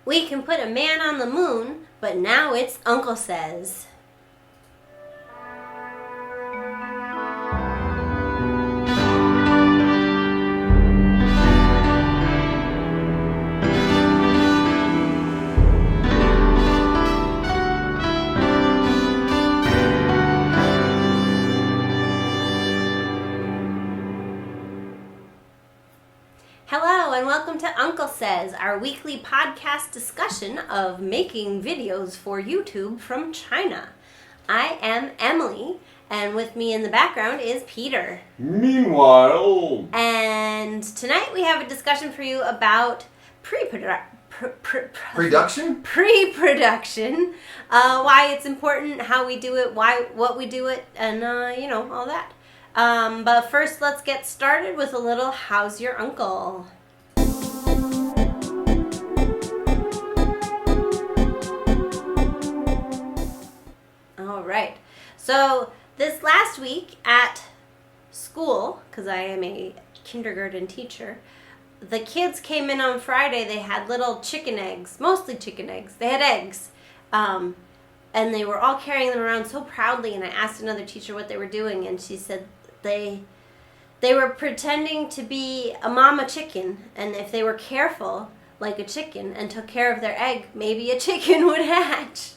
We can put a man on the moon, but now it's Uncle Says. Hello and welcome to Uncle Says, our weekly podcast discussion of making videos for YouTube from China. I am Emily, and with me in the background is Peter. Meanwhile... And tonight we have a discussion for you about Production? Pre-production, why it's important, how we do it, what we do it, and all that. But first, let's get started with a little How's Your Uncle? All right. So this last week at school, because I am a kindergarten teacher, the kids came in on Friday. They had little chicken eggs, mostly chicken eggs. They had eggs. And they were all carrying them around so proudly, and I asked another teacher what they were doing, and she said they were pretending to be a mama chicken, and if they were careful, like a chicken, and took care of their egg, maybe a chicken would hatch.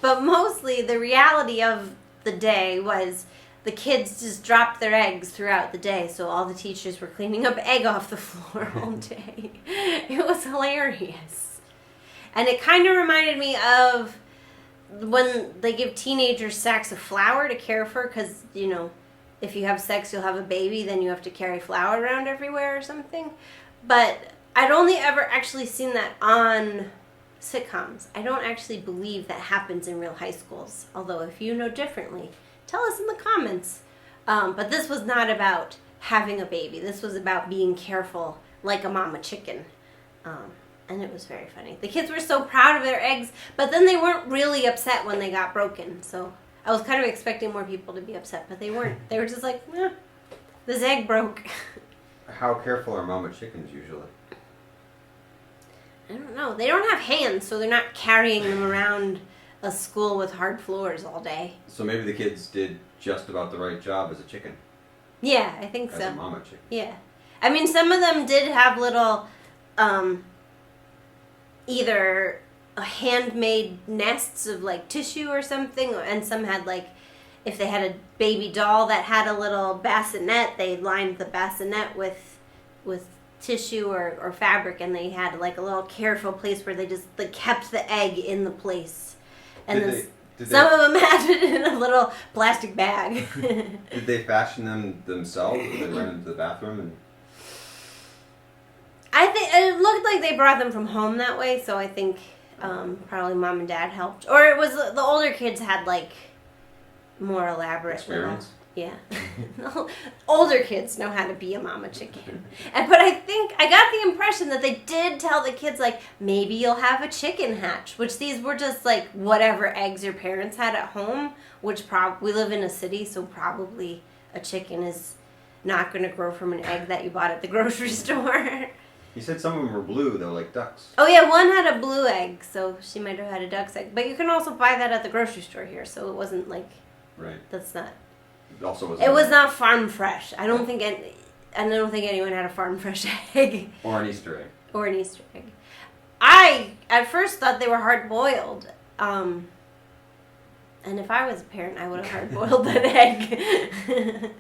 But mostly the reality of the day was the kids just dropped their eggs throughout the day, so all the teachers were cleaning up egg off the floor all day. It was hilarious. And it kind of reminded me of when they give teenagers sacks of flour to care for, because, if you have sex, you'll have a baby, then you have to carry flour around everywhere or something. But I'd only ever actually seen that on sitcoms. I don't actually believe that happens in real high schools. Although if you know differently, tell us in the comments. But this was not about having a baby. This was about being careful like a mama chicken. And it was very funny. The kids were so proud of their eggs, but then they weren't really upset when they got broken. So I was kind of expecting more people to be upset, but they weren't. They were just like, this egg broke. How careful are mama chickens usually? I don't know. They don't have hands, so they're not carrying them around a school with hard floors all day. So maybe the kids did just about the right job as a chicken. Yeah, I think so. As a mama chicken. Yeah. I mean, some of them did have little, either handmade nests of like tissue or something, and some had if they had a baby doll that had a little bassinet, they lined the bassinet with tissue or fabric, and they had a little careful place where they just kept the egg in the place. And some of them had it in a little plastic bag. Did they fashion them themselves, or they went into the bathroom and... I think it looked like they brought them from home that way, so I think probably mom and dad helped. Or it was the older kids had more elaborate experience. Yeah. Older kids know how to be a mama chicken. But I think I got the impression that they did tell the kids maybe you'll have a chicken hatch, which these were just whatever eggs your parents had at home, which we live in a city, so probably a chicken is not going to grow from an egg that you bought at the grocery store. You said some of them were blue, though, like ducks. Oh, yeah, one had a blue egg, so she might have had a duck's egg. But you can also buy that at the grocery store here, so it wasn't Right. That's not... It also wasn't... It was not farm fresh. I don't think anyone had a farm fresh egg. Or an Easter egg. Or an Easter egg. I, at first, thought they were hard-boiled. And if I was a parent, I would have hard-boiled that egg.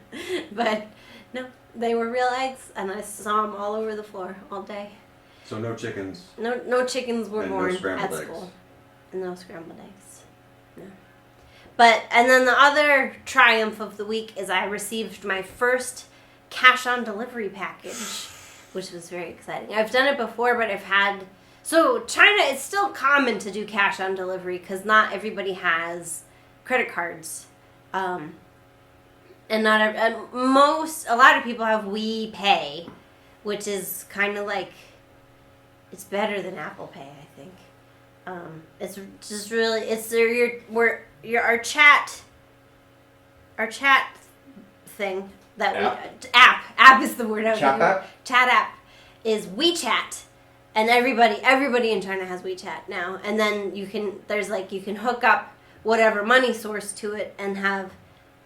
But, no. They were real eggs, and I saw them all over the floor all day. So no chickens. No chickens were born at school. Eggs. No scrambled eggs. No. And then the other triumph of the week is I received my first cash-on-delivery package, which was very exciting. I've done it before, but So China, it's still common to do cash-on-delivery because not everybody has credit cards. And a lot of people have WePay, which is kind of it's better than Apple Pay, I think. It's just really, our chat thing that app is the word I was Chat looking for. app? Chat app is WeChat, And everybody in China has WeChat now. And then you can hook up whatever money source to it and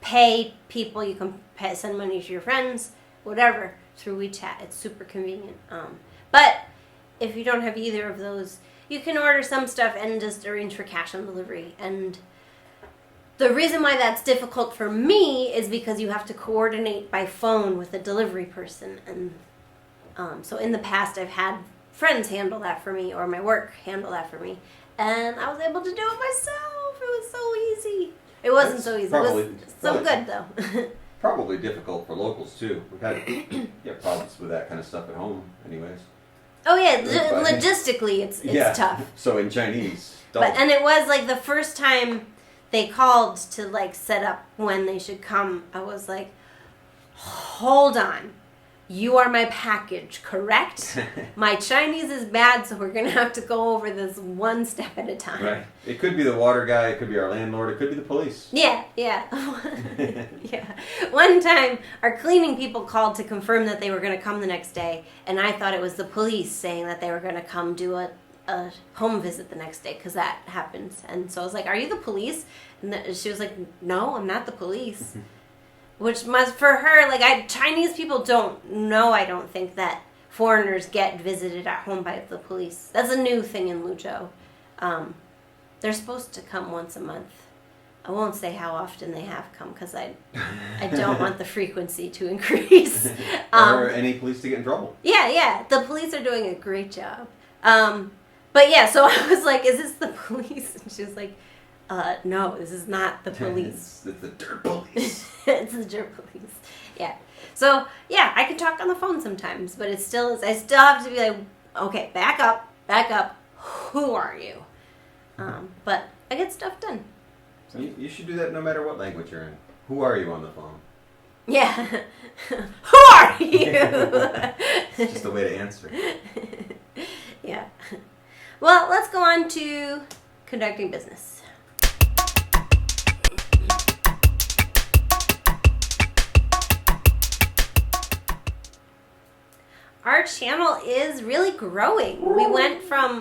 pay people. You can send money to your friends, whatever, through WeChat. It's super convenient. But if you don't have either of those, you can order some stuff and just arrange for cash on delivery. And the reason why that's difficult for me is because you have to coordinate by phone with a delivery person. And so in the past, I've had friends handle that for me, or my work handle that for me. And I was able to do it myself. It was so easy. It wasn't so easy. It was so good, though. Probably difficult for locals, too. We've had problems with that kind of stuff at home, anyways. Oh, yeah. Logistically, it's tough. So in Chinese. And it was like the first time they called to like set up when they should come, I was like, hold on. You are my package, correct? My Chinese is bad, so we're going to have to go over this one step at a time. Right. It could be the water guy, it could be our landlord, it could be the police. Yeah. Yeah. One time, our cleaning people called to confirm that they were going to come the next day, and I thought it was the police saying that they were going to come do a home visit the next day, because that happens. And so I was like, are you the police? And she was like, no, I'm not the police. Which must, for her, like, Chinese people don't know, I don't think, that foreigners get visited at home by the police. That's a new thing in Luzhou. They're supposed to come once a month. I won't say how often they have come, because I don't want the frequency to increase. Or any police to get in trouble. Yeah. The police are doing a great job. But yeah, so I was like, is this the police? And she was like, no, this is not the police. It's the dirt police. It's the dirt police. Yeah. So, yeah, I can talk on the phone sometimes, but I still have to be like, okay, back up. Who are you? But I get stuff done. So you should do that no matter what language you're in. Who are you on the phone? Yeah. Who are you? It's just a way to answer. Yeah. Well, let's go on to conducting business. Our channel is really growing.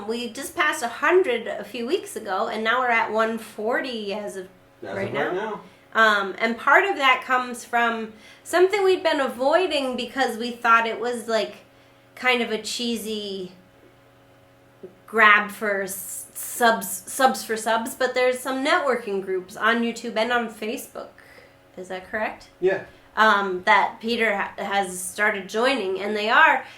We just passed 100 a few weeks ago, and now we're at 140 as of right now. And part of that comes from something we'd been avoiding because we thought it was like kind of a cheesy grab for subs for subs, but there's some networking groups on YouTube and on Facebook. Is that correct? Yeah. That Peter has started joining, and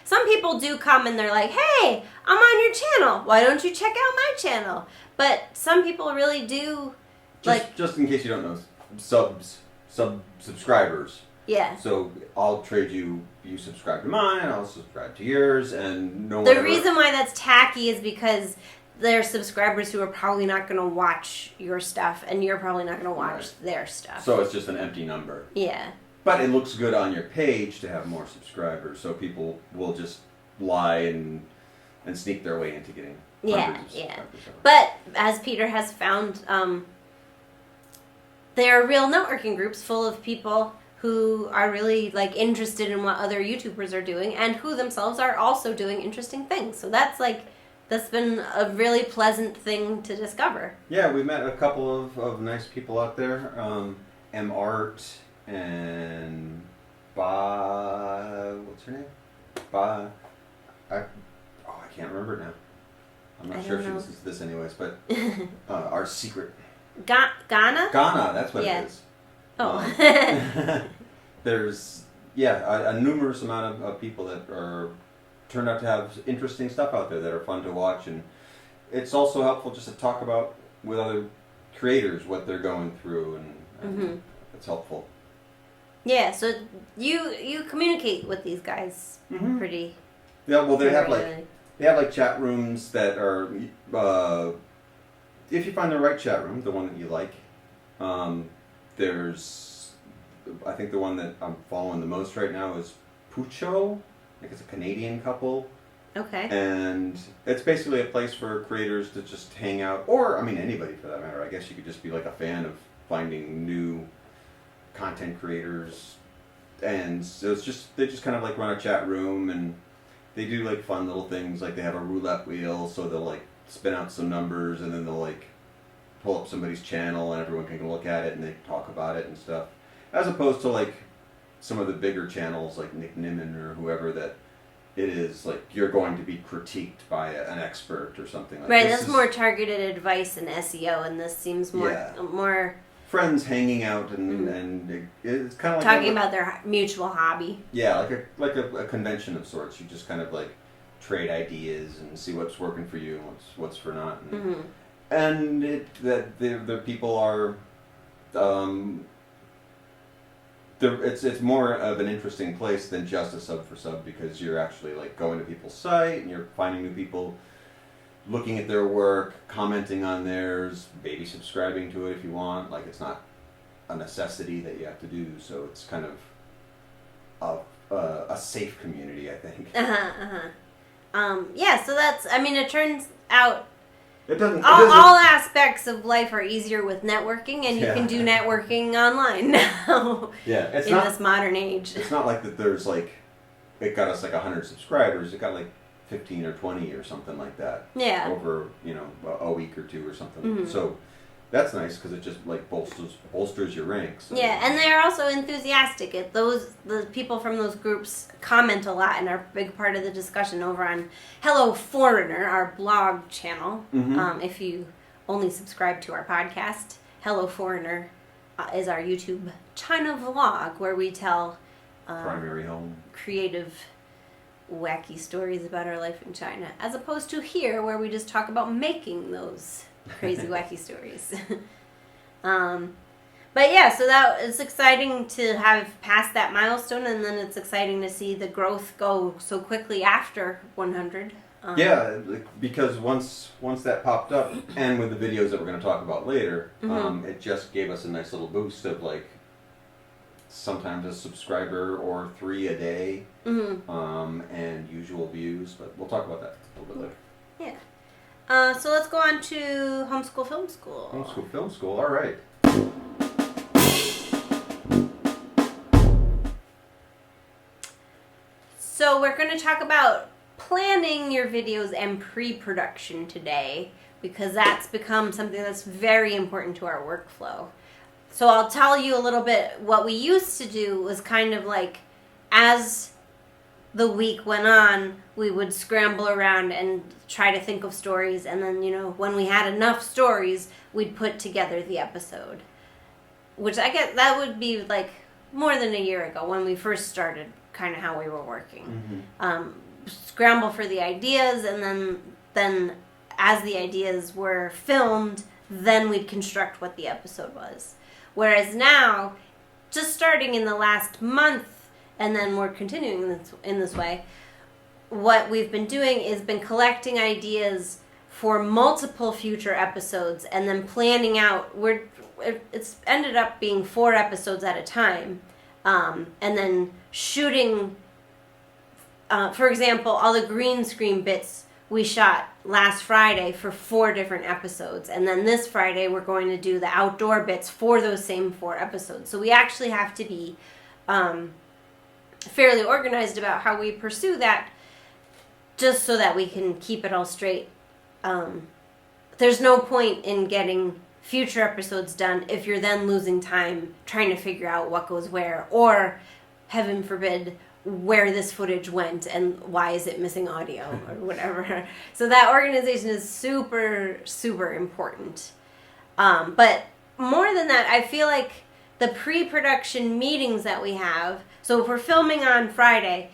some people do come and they're like, hey, I'm on your channel, why don't you check out my channel? But some people really do, just in case you don't know, subscribers. Yeah. So I'll trade you subscribe to mine, I'll subscribe to yours, and The reason why that's tacky is because there's subscribers who are probably not going to watch your stuff, and you're probably not going to watch their stuff. So it's just an empty number. Yeah. But it looks good on your page to have more subscribers, so people will just lie and sneak their way into getting hundreds of subscribers. But as Peter has found, there are real networking groups full of people who are really like interested in what other YouTubers are doing, and who themselves are also doing interesting things. So that's been a really pleasant thing to discover. Yeah, we met a couple of nice people out there. Art and what's her name? I can't remember it now. I'm not sure if she listens to this anyways, but our secret. Ghana? Ghana, that's what it is. Oh. There's a numerous amount of people that turned out to have interesting stuff out there that are fun to watch, and it's also helpful just to talk about with other creators what they're going through, and it's helpful. Yeah, so you communicate with these guys pretty. Yeah, well, they have chat rooms that are if you find the right chat room, the one that you like. There's, I think the one that I'm following the most right now is Pucho. I think it's a Canadian couple. Okay. And it's basically a place for creators to just hang out, or anybody for that matter. I guess you could just be like a fan of finding new content creators, and so they just kind of like run a chat room, and they do like fun little things, like they have a roulette wheel, so they'll like spin out some numbers and then they'll like pull up somebody's channel and everyone can look at it and they talk about it and stuff. As opposed to like some of the bigger channels like Nick Nimmin or whoever that it is like you're going to be critiqued by an expert or something like that. Right, that's more targeted advice in SEO, and this seems more friends hanging out and it's kind of like talking about their mutual hobby. Yeah, like a convention of sorts. You just kind of like trade ideas and see what's working for you and what's for not. And the people are it's more of an interesting place than just a sub for sub, because you're actually like going to people's site and you're finding new people, looking at their work, commenting on theirs, maybe subscribing to it if you want. Like, it's not a necessity that you have to do, so it's kind of a safe community, I think. Yeah, so that's, I mean, it turns out all aspects of life are easier with networking, and you can do networking online now. Yeah, it's in this modern age. It's not like that there's like, it got us like 100 subscribers, it got like 15 or 20 or something like that. Yeah. Over, a week or two or something. So that's nice because it just like bolsters your ranks. Yeah, and they're also enthusiastic. The people from those groups comment a lot and are a big part of the discussion over on Hello Foreigner, our blog channel. If you only subscribe to our podcast, Hello Foreigner is our YouTube China vlog where we tell primary home creative, wacky stories about our life in China, as opposed to here where we just talk about making those crazy wacky stories. But yeah, so that it's exciting to have passed that milestone, and then it's exciting to see the growth go so quickly after 100. Yeah, because once that popped up, and with the videos that we're going to talk about later, it just gave us a nice little boost of like sometimes a subscriber or 3 a day, and usual views, but we'll talk about that a little bit later. Yeah. So let's go on to Homeschool Film School. Homeschool Film School, all right. So we're going to talk about planning your videos and pre-production today, because that's become something that's very important to our workflow. So I'll tell you a little bit. What we used to do was kind of like, as the week went on, we would scramble around and try to think of stories, and then, when we had enough stories, we'd put together the episode. Which I guess that would be like more than a year ago when we first started, kind of how we were working. Scramble for the ideas, and then as the ideas were filmed, then we'd construct what the episode was. Whereas now, just starting in the last month, and then we're continuing in this way, what we've been doing is been collecting ideas for multiple future episodes and then planning out. It's ended up being 4 episodes at a time, and then shooting. For example, all the green screen bits we shot last Friday for 4 different episodes, and then this Friday we're going to do the outdoor bits for those same 4 episodes. So we actually have to be fairly organized about how we pursue that, just so that we can keep it all straight. There's no point in getting future episodes done if you're then losing time trying to figure out what goes where, or heaven forbid, where this footage went and why is it missing audio or whatever. So that organization is super, super important. But more than that, I feel like the pre-production meetings that we have, so if we're filming on Friday,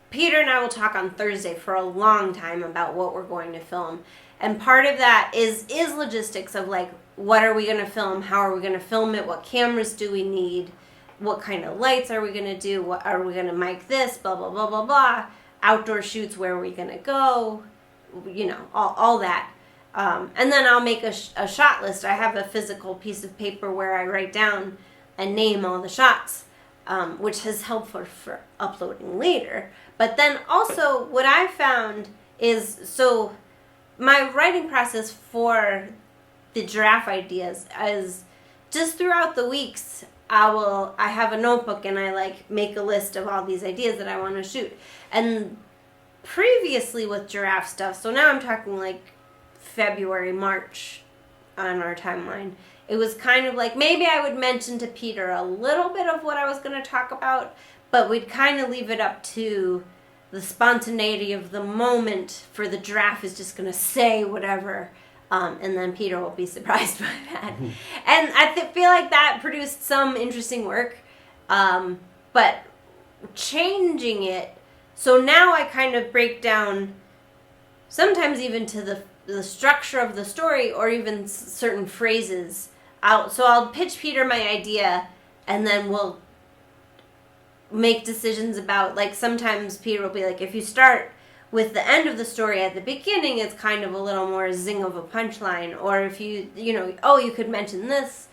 Peter and I will talk on Thursday for a long time about what we're going to film. And part of that is logistics of like, what are we going to film? How are we going to film it? What cameras do we need? What kind of lights are we going to do? What are we going to mic this? Blah, blah, blah, blah, blah. Outdoor shoots, where are we going to go? All that. And then I'll make a shot list. I have a physical piece of paper where I write down and name all the shots, which is helpful for uploading later. But then also what I found is, so my writing process for the giraffe ideas is just throughout the weeks, I have a notebook and I like make a list of all these ideas that I want to shoot. And previously with giraffe stuff, so now I'm talking like February, March on our timeline, it was kind of like maybe I would mention to Peter a little bit of what I was going to talk about, but we'd kind of leave it up to the spontaneity of the moment, for the giraffe is just going to say whatever, and then Peter will be surprised by that. And I feel like that produced some interesting work, but changing it, so now I kind of break down sometimes even to the structure of the story, or even certain phrases out. So I'll pitch Peter my idea, and then we'll make decisions about, like, sometimes Peter will be like, if you start with the end of the story at the beginning, it's kind of a little more zing of a punchline, or if you could mention this,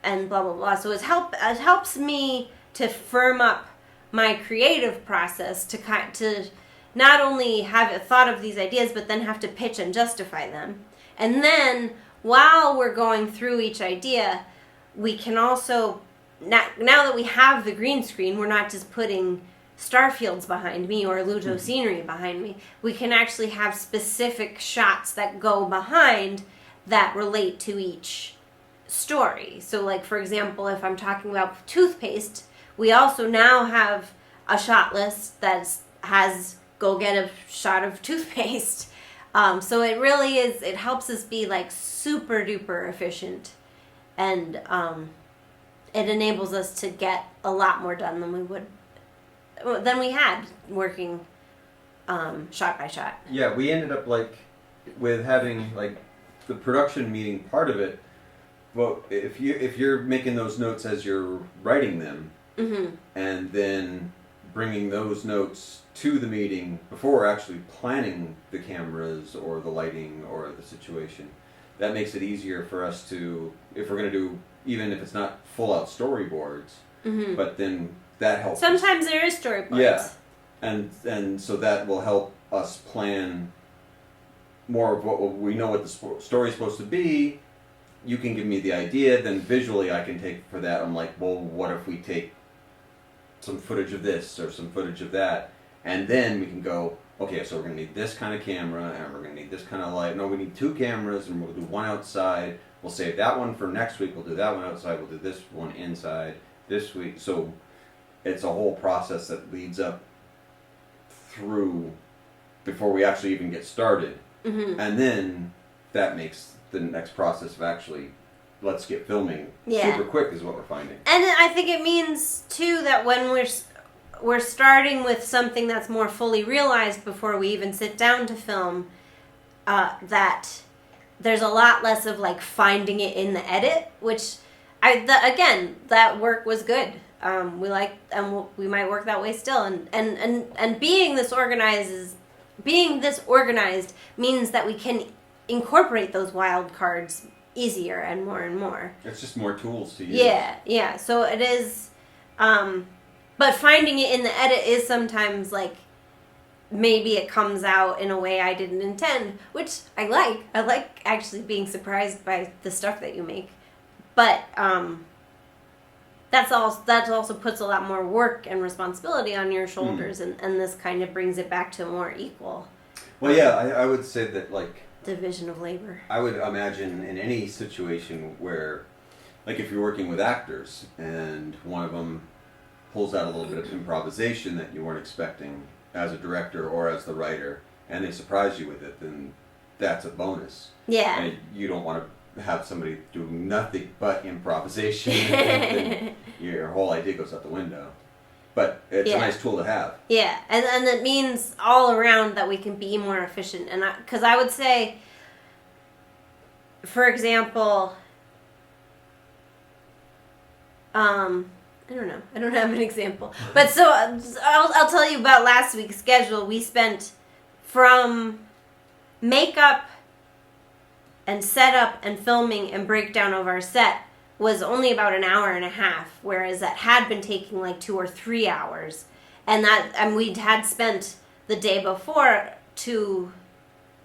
and blah, blah, blah. So it helps me to firm up my creative process, to not only have thought of these ideas, but then have to pitch and justify them. And then, while we're going through each idea, we can also, now that we have the green screen, we're not just putting star fields behind me or Ludo scenery behind me. We can actually have specific shots that go behind that relate to each story. So, like, for example, if I'm talking about toothpaste, we also now have a shot list that has go get a shot of toothpaste. So it really is, it helps us be like super duper efficient, and it enables us to get a lot more done than we had working shot by shot. Yeah, we ended up like with having like the production meeting part of it. Well, if you're making those notes as you're writing them, and then bringing those notes to the meeting before actually planning the cameras or the lighting or the situation, that makes it easier for us to, if we're going to do, even if it's not full out storyboards, but then that helps. Sometimes there is storyboards. Yeah, and so that will help us plan more of what we know what the story's supposed to be. You can give me the idea, then visually I can take for that. I'm like, well, what if we take some footage of this or some footage of that, and then we can go, okay, so we're going to need this kind of camera, and we're going to need this kind of light. No, we need 2 cameras, and we'll do one outside. We'll save that one for next week. We'll do that one outside. We'll do this one inside this week. So it's a whole process that leads up through before we actually even get started. And then that makes the next process of actually, let's get filming super quick is what we're finding. And I think it means, too, that when we're starting with something that's more fully realized before we even sit down to film, that there's a lot less of, like, finding it in the edit, which, again, that work was good. We we might work that way still. And being this organized means that we can incorporate those wild cards easier and more. It's just more tools to use. Yeah. So it is, but finding it in the edit is sometimes like, maybe it comes out in a way I didn't intend, which I like. I like actually being surprised by the stuff that you make. But that also puts a lot more work and responsibility on your shoulders, and this kind of brings it back to a more equal. Well, yeah, I would say that, like, division of labor. I would imagine in any situation where, like, if you're working with actors and one of them pulls out a little bit of improvisation that you weren't expecting as a director or as the writer, and they surprise you with it, then that's a bonus. Yeah. And you don't want to have somebody doing nothing but improvisation, and then your whole idea goes out the window. But it's a nice tool to have. Yeah, and it means all around that we can be more efficient. And because I would say, for example, I don't know. I don't have an example. But so I'll tell you about last week's schedule. We spent from makeup and setup and filming and breakdown of our set was only about an hour and a half, whereas that had been taking like 2 or 3 hours. And we'd had spent the day before to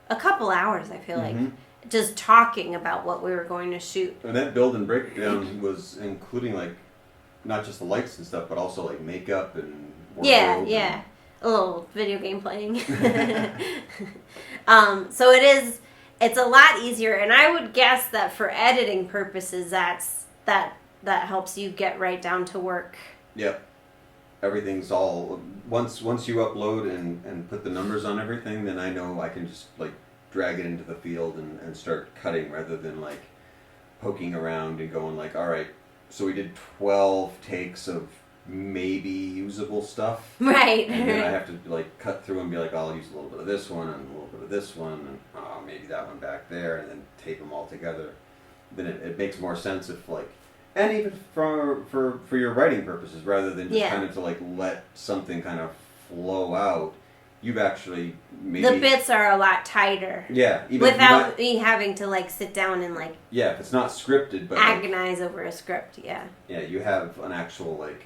a couple hours, I feel like, just talking about what we were going to shoot. And that build and breakdown was including, like, not just the lights and stuff, but also like makeup and wardrobe. Yeah. a little video game playing. So it's a lot easier, and I would guess that for editing purposes, that helps you get right down to work. Yep. Everything's all once you upload and put the numbers on everything, then I know I can just like drag it into the field and start cutting rather than like poking around and going like, all right, so we did 12 takes of maybe usable stuff, right? And then I have to like cut through and be like, I'll use a little bit of this one and a little bit of this one and maybe that one back there, and then tape them all together. Then it makes more sense if like, and even for your writing purposes, rather than just kind of to like let something kind of flow out, you've actually maybe the bits are a lot tighter. Yeah, even without me having to like sit down and like if it's not scripted, but agonize over a script. Yeah, you have an actual like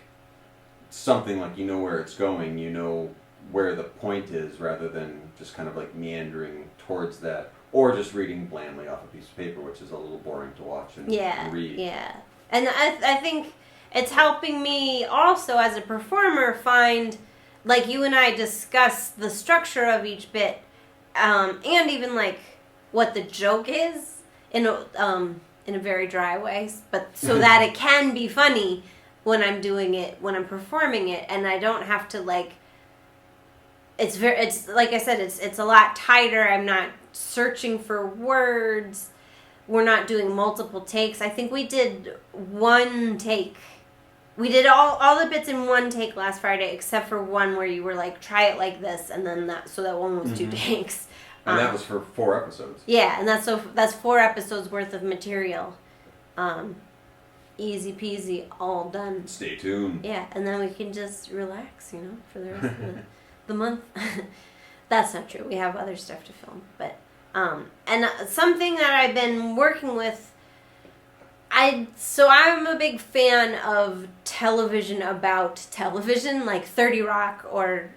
something like you know where it's going, you know where the point is, rather than just kind of like meandering towards that, or just reading blandly off a piece of paper, which is a little boring to watch and read. Yeah, and I think it's helping me also as a performer find, like you and I discuss the structure of each bit, and even like what the joke is in a very dry way, but so that it can be funny when I'm doing it, when I'm performing it, and I don't have to like. It's like I said, it's a lot tighter. I'm not searching for words. We're not doing multiple takes. I think we did one take. We did all the bits in one take last Friday, except for one where you were like, try it like this, and then that one was 2 takes. And that was for 4 episodes. Yeah, and that's 4 episodes worth of material. Easy peasy, all done. Stay tuned. Yeah, and then we can just relax, for the rest of the month. That's not true. We have other stuff to film, but and something that I've been working with. I'm a big fan of television about television, like 30 Rock or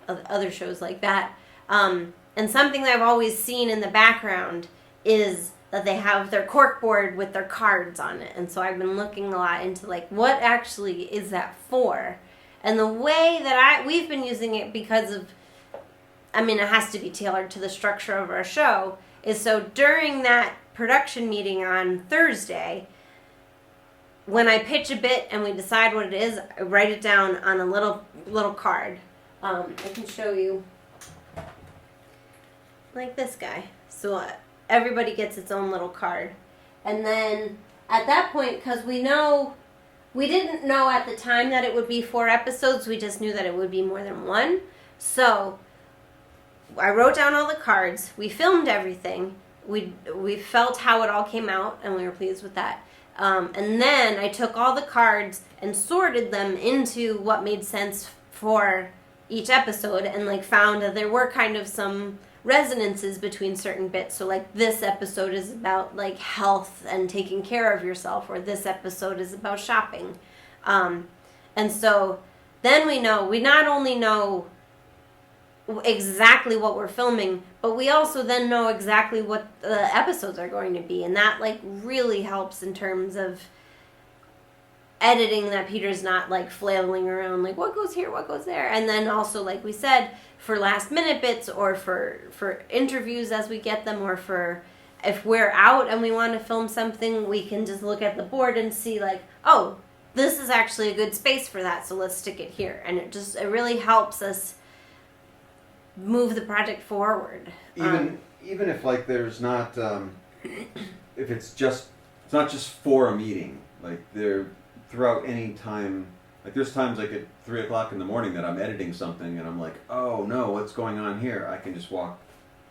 other shows like that. And something that I've always seen in the background is that they have their corkboard with their cards on it, and so I've been looking a lot into like what actually is that for. And the way that we've been using it, because of, it has to be tailored to the structure of our show, is so during that production meeting on Thursday, when I pitch a bit and we decide what it is, I write it down on a little card. I can show you, like this guy. So everybody gets its own little card. And then at that point, because we didn't know at the time that it would be 4 episodes. We just knew that it would be more than 1. So I wrote down all the cards. We filmed everything. We felt how it all came out, and we were pleased with that. And then I took all the cards and sorted them into what made sense for each episode, and like found that there were kind of some resonances between certain bits. So like this episode is about like health and taking care of yourself, or this episode is about shopping. And so then we not only know exactly what we're filming, but we also then know exactly what the episodes are going to be, and that like really helps in terms of editing, that Peter's not like flailing around like what goes here, what goes there. And then also, like we said, for last minute bits, or for interviews as we get them, or for if we're out and we want to film something, we can just look at the board and see like, oh, this is actually a good space for that, so let's stick it here. And it really helps us move the project forward. Even if like there's not if it's not just for a meeting, like there throughout any time. Like there's times like at 3 o'clock in the morning that I'm editing something and I'm like, oh no, what's going on here? I can just walk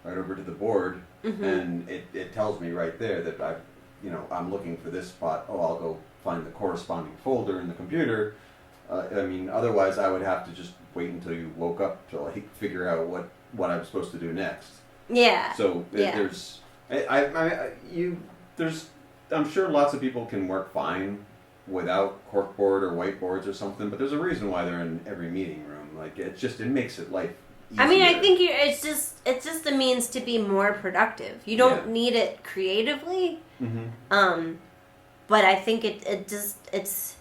right over to the board, and it tells me right there that I'm looking for this spot. Oh, I'll go find the corresponding folder in the computer. Otherwise I would have to just wait until you woke up to like figure out what I'm supposed to do next. Yeah. So I'm sure lots of people can work fine without corkboard or whiteboards or something, but there's a reason why they're in every meeing room. Like it makes it life easier. I think it's just a means to be more productive. You don't need it creatively. But I think it's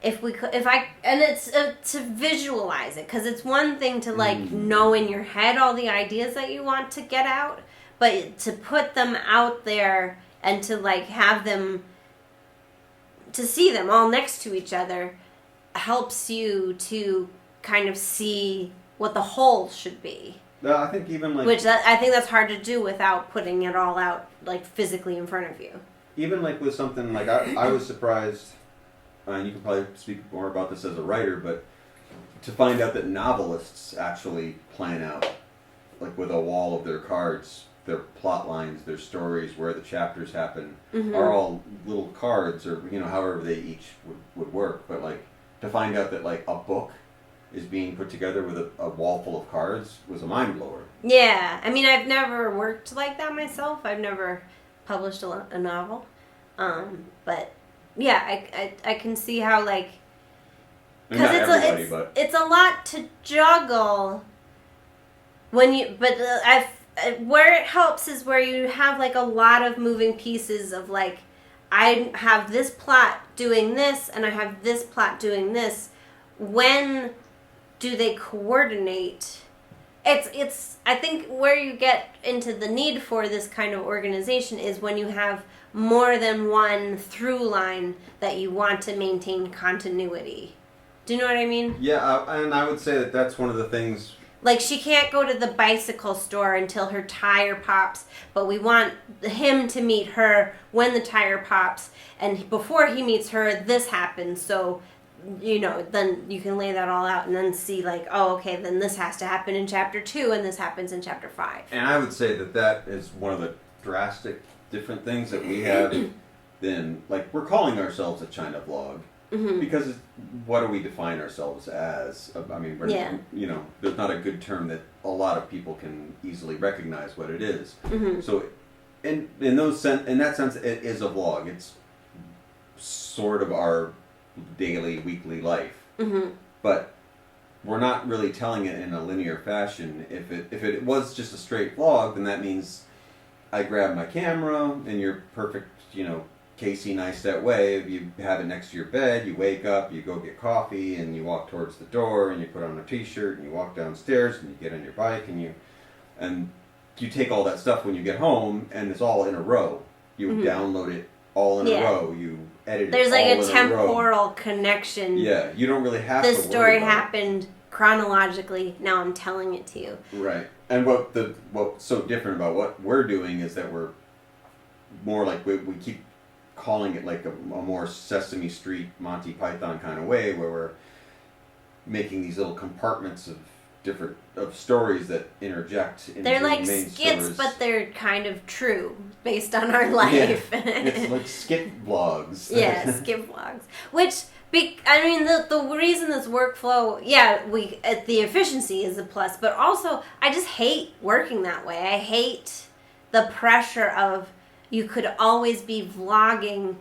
if I and it's to visualize it, because it's one thing to like know in your head all the ideas that you want to get out, but to put them out there and to like have them, to see them all next to each other helps you to kind of see what the whole should be. No, I think even like... I think that's hard to do without putting it all out, like, physically in front of you. Even, like, with something, like, I was surprised, and you can probably speak more about this as a writer, but to find out that novelists actually plan out, like, with a wall of their cards, their plot lines, their stories, where the chapters happen, are all little cards, or, you know, however they each would work. But, like, to find out that, like, a book is being put together with a wall full of cards was a mind blower. Yeah, I mean, I've never worked like that myself. I've never published a novel, but yeah, I can see how, like, because it's a lot to juggle when you. But where it helps is where you have like a lot of moving pieces of like, I have this plot doing this and I have this plot doing this. When do they coordinate? It's I think where you get into the need for this kind of organization is when you have more than one through line that you want to maintain continuity. Do you know what I mean? Yeah, and I would say that that's one of the things. Like, she can't go to the bicycle store until her tire pops, but we want him to meet her when the tire pops, and before he meets her, this happens, so, you know, then you can lay that all out and then see, like, oh, okay, then this has to happen in chapter 2, and this happens in chapter 5. And I would say that that is one of the drastic different things that we have than, like, we're calling ourselves a China vlog. Because what do we define ourselves as? I mean, you know, there's not a good term that a lot of people can easily recognize what it is. So, in that sense, it is a vlog. It's sort of our daily, weekly life. But we're not really telling it in a linear fashion. If it was just a straight vlog, then that means I grab my camera in your perfect, you know, Casey Neistat way. You have it next to your bed, you wake up, you go get coffee, and you walk towards the door, and you put on a t-shirt, and you walk downstairs, and you get on your bike, and you take all that stuff when you get home, and it's all in a row. You download it all in a row. You edit There's it all in a row. There's like a temporal connection. Yeah, you don't really have to this story happened chronologically, now I'm telling it to you. Right. And what's so different about what we're doing is that we're more like, we keep calling it like a more Sesame Street, Monty Python kind of way, where we're making these little compartments of stories that interject into they're like main skits, stories. But they're kind of true based on our life. Yeah. It's like skit vlogs. Yeah, skit vlogs. Which, I mean, the reason this workflow, the efficiency is a plus, but also I just hate working that way. I hate the pressure of, you could always be vlogging.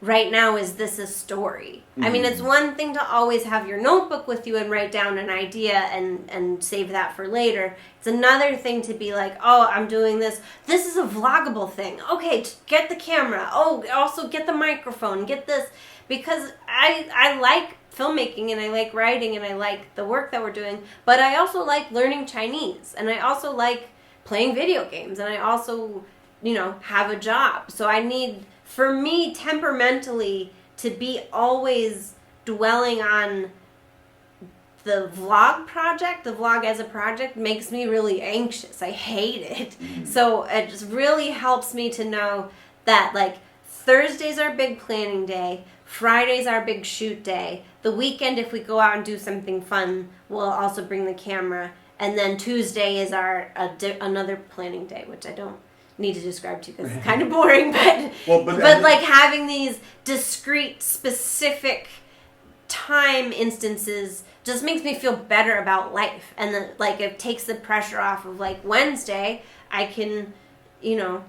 Right now, is this a story? I mean, it's one thing to always have your notebook with you and write down an idea and save that for later. It's another thing to be like, oh, I'm doing this. This is a vloggable thing. Okay, get the camera. Oh, also get the microphone. Get this. Because I like filmmaking and I like writing and I like the work that we're doing. But I also like learning Chinese. And I also like playing video games. And I also, you know, have a job. So I need, for me, temperamentally, to be always dwelling on the vlog project, the vlog as a project, makes me really anxious. I hate it. So it just really helps me to know that, like, Thursday's our big planning day, Friday's our big shoot day, the weekend, if we go out and do something fun, we'll also bring the camera, and then Tuesday is our another planning day, which I don't need to describe to you because it's kind of boring, but like having these discrete, specific time instances just makes me feel better about life, and then, like, it takes the pressure off of, like, Wednesday I can, you know,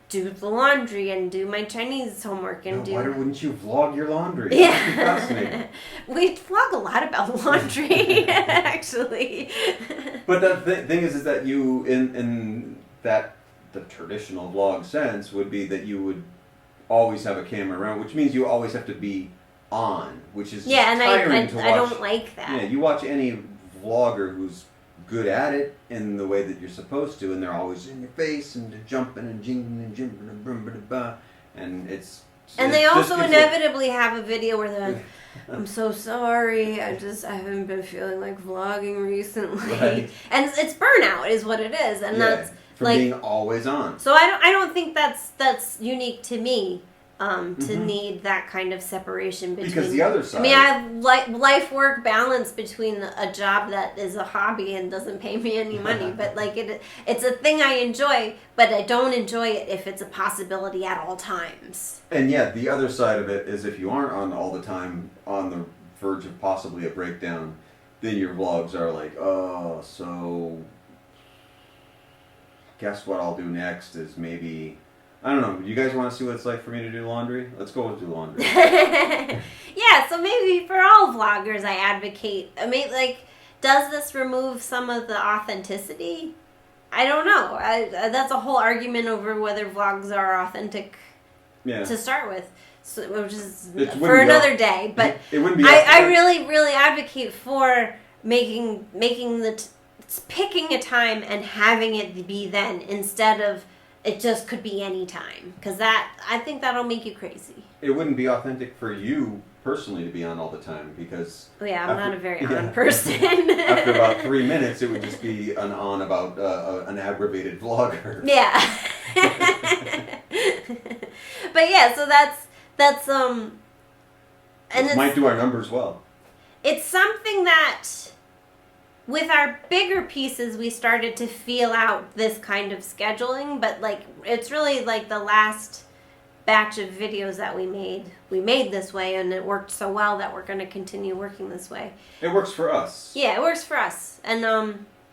do the laundry and do my Chinese homework and Why wouldn't you vlog your laundry? Yeah. That'd be fascinating. We vlog a lot about laundry, actually. But the thing is that you, in that, the traditional vlog sense would be that you would always have a camera around, which means you always have to be on, which is yeah, just and tiring to watch. I don't like that. Yeah, you watch any vlogger who's good at it in the way that you're supposed to, and they're always in your face and they're jumping and jingling and jimping and and it's. And they also inevitably have a video where they're like, I'm so sorry, I haven't been feeling like vlogging recently. Right. And it's burnout is what it is. And that's from like being always on. So I don't think that's unique to me. To need that kind of separation between. Because the other side. I mean, I have life-work balance between a job that is a hobby and doesn't pay me any money, but like it's a thing I enjoy, but I don't enjoy it if it's a possibility at all times. And yeah, the other side of it is if you aren't on all the time on the verge of possibly a breakdown, then your vlogs are like, oh, so guess what I'll do next is maybe. I don't know. Do you guys want to see what it's like for me to do laundry? Let's go do laundry. Yeah, so maybe for all vloggers, I advocate. I mean, like, does this remove some of the authenticity? I don't know. That's a whole argument over whether vlogs are authentic to start with, so, which is for another day. But it wouldn't be. I really, really advocate for making picking a time and having it be then instead of. It just could be any time, because I think that'll make you crazy. It wouldn't be authentic for you personally to be on all the time, because... Oh yeah, I'm not a very on person. After about 3 minutes, it would just be an on about an aggravated vlogger. Yeah. But yeah, so that's and it might do our numbers well. It's something that... With our bigger pieces, we started to feel out this kind of scheduling, but like it's really like the last batch of videos that we made this way, and it worked so well that we're going to continue working this way. It works for us. Yeah, it works for us, and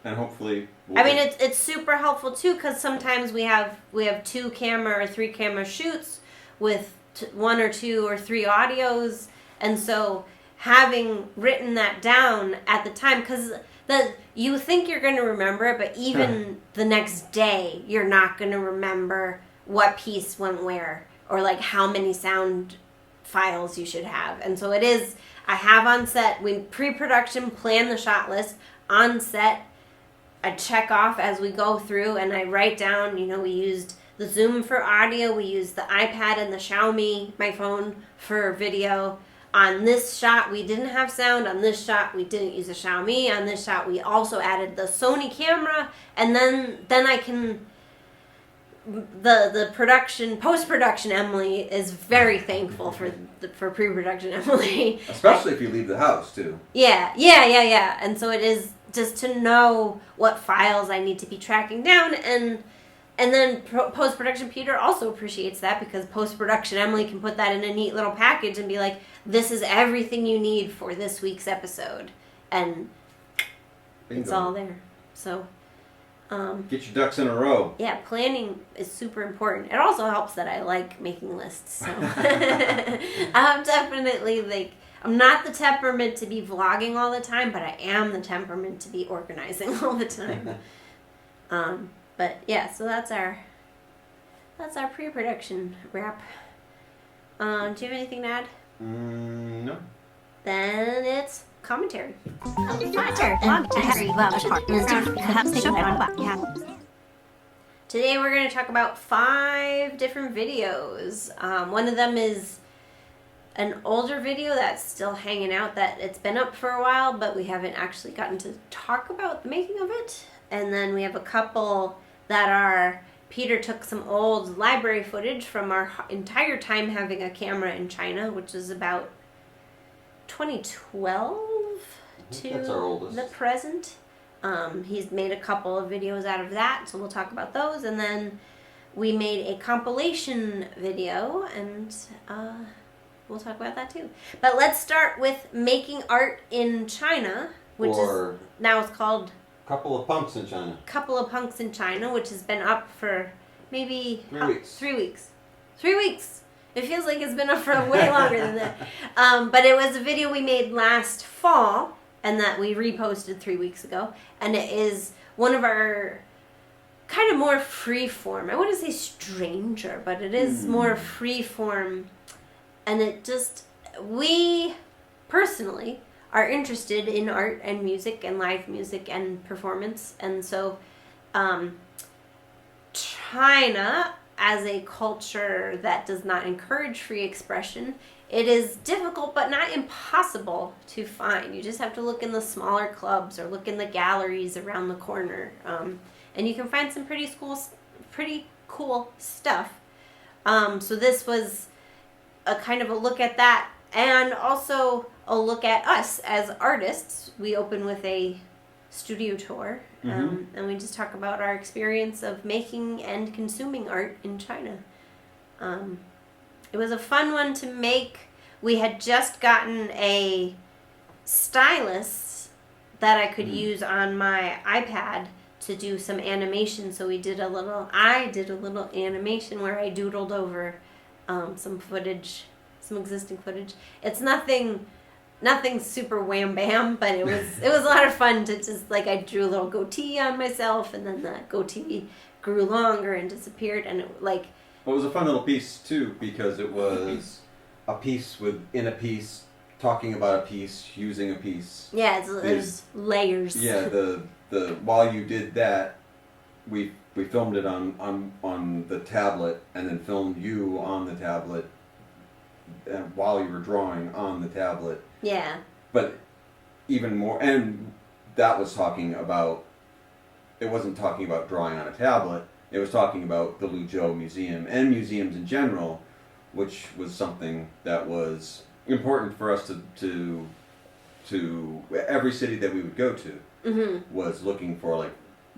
hopefully. It's super helpful too, because sometimes we have 2 camera or 3 camera shoots with 1 or 2 or 3 audios, and so having written that down at the time, because you think you're going to remember it, but even the next day, you're not going to remember what piece went where, or like how many sound files you should have. And so I have on set, we pre-production plan the shot list. On set, I check off as we go through, and I write down, we used the Zoom for audio, we used the iPad and the Xiaomi, my phone, for video. On this shot, we didn't have sound. On this shot, we didn't use a Xiaomi. On this shot, we also added the Sony camera. And then I can... The post-production Emily is very thankful for pre-production Emily. Especially if you leave the house, too. Yeah. And so it is just to know what files I need to be tracking down. And then post-production Peter also appreciates that, because post-production Emily can put that in a neat little package and be like, this is everything you need for this week's episode. And Bingo. It's all there. So, get your ducks in a row. Yeah, planning is super important. It also helps that I like making lists. So I'm definitely I'm not the temperament to be vlogging all the time, but I am the temperament to be organizing all the time. But yeah, so that's our pre-production wrap. Do you have anything to add? No. Then it's commentary. Today we're going to talk about 5 different videos. One of them is an older video that's still hanging out, that it's been up for a while, but we haven't actually gotten to talk about the making of it. And then we have a couple that Peter took some old library footage from our entire time having a camera in China, which is about 2012 to the present. He's made a couple of videos out of that, so we'll talk about those. And then we made a compilation video, and we'll talk about that too. But let's start with making art in China, which is now it's called Couple of Punks in China. Couple of Punks in China, which has been up for maybe 3 weeks. 3 weeks. 3 weeks. It feels like it's been up for way longer than that. But it was a video we made last fall, and that we reposted 3 weeks ago. And it is one of our kind of more free-form. I want to say stranger, but it is more free-form. And it just... we personally are interested in art and music and live music and performance, and so China, as a culture that does not encourage free expression, it is difficult but not impossible to find. You just have to look in the smaller clubs or look in the galleries around the corner, and you can find some pretty cool stuff. So this was a kind of a look at that, and also a look at us as artists. We open with a studio tour, and we just talk about our experience of making and consuming art in China. It was a fun one to make. We had just gotten a stylus that I could use on my iPad to do some animation, so I did a little animation where I doodled over some existing footage. It's nothing super wham bam, but it was a lot of fun to just, like, I drew a little goatee on myself, and then the goatee grew longer and disappeared, and it Well, it was a fun little piece too, because it was a piece within a piece, talking about a piece, using a piece. Yeah, there's layers. Yeah, the while you did that, we filmed it on the tablet, and then filmed you on the tablet while you were drawing on the tablet. Yeah. But even more, and that was talking about, it wasn't talking about drawing on a tablet, it was talking about the Luzhou Museum and museums in general, which was something that was important for us to every city that we would go to was looking for, like,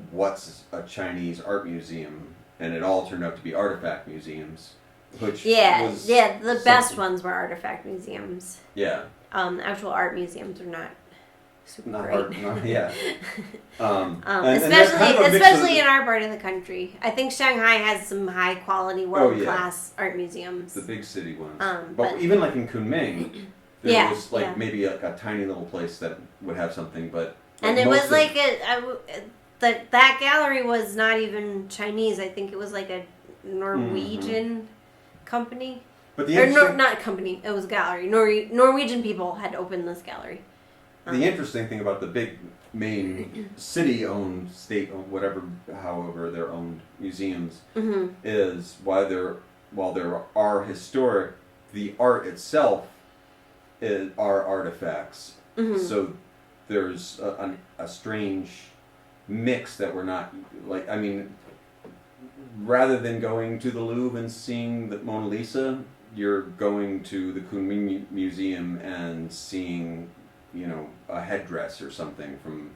what's a Chinese art museum, and it all turned out to be artifact museums, which was the best ones were artifact museums. Yeah. Actual art museums are not super great. Especially in our part of the country. I think Shanghai has some high quality, world class art museums. The big city ones. But even like in Kunming, there was maybe a tiny little place that would have something, but and it was like that gallery was not even Chinese. I think it was like a Norwegian company. But not company. It was a gallery. Norwegian people had opened this gallery. The interesting thing about the big main city-owned, state-owned, however they're owned museums, is while there are historic, the art itself are artifacts. So there's a strange mix that we're not, like, I mean, rather than going to the Louvre and seeing the Mona Lisa, you're going to the Kunming Museum and seeing, a headdress or something from...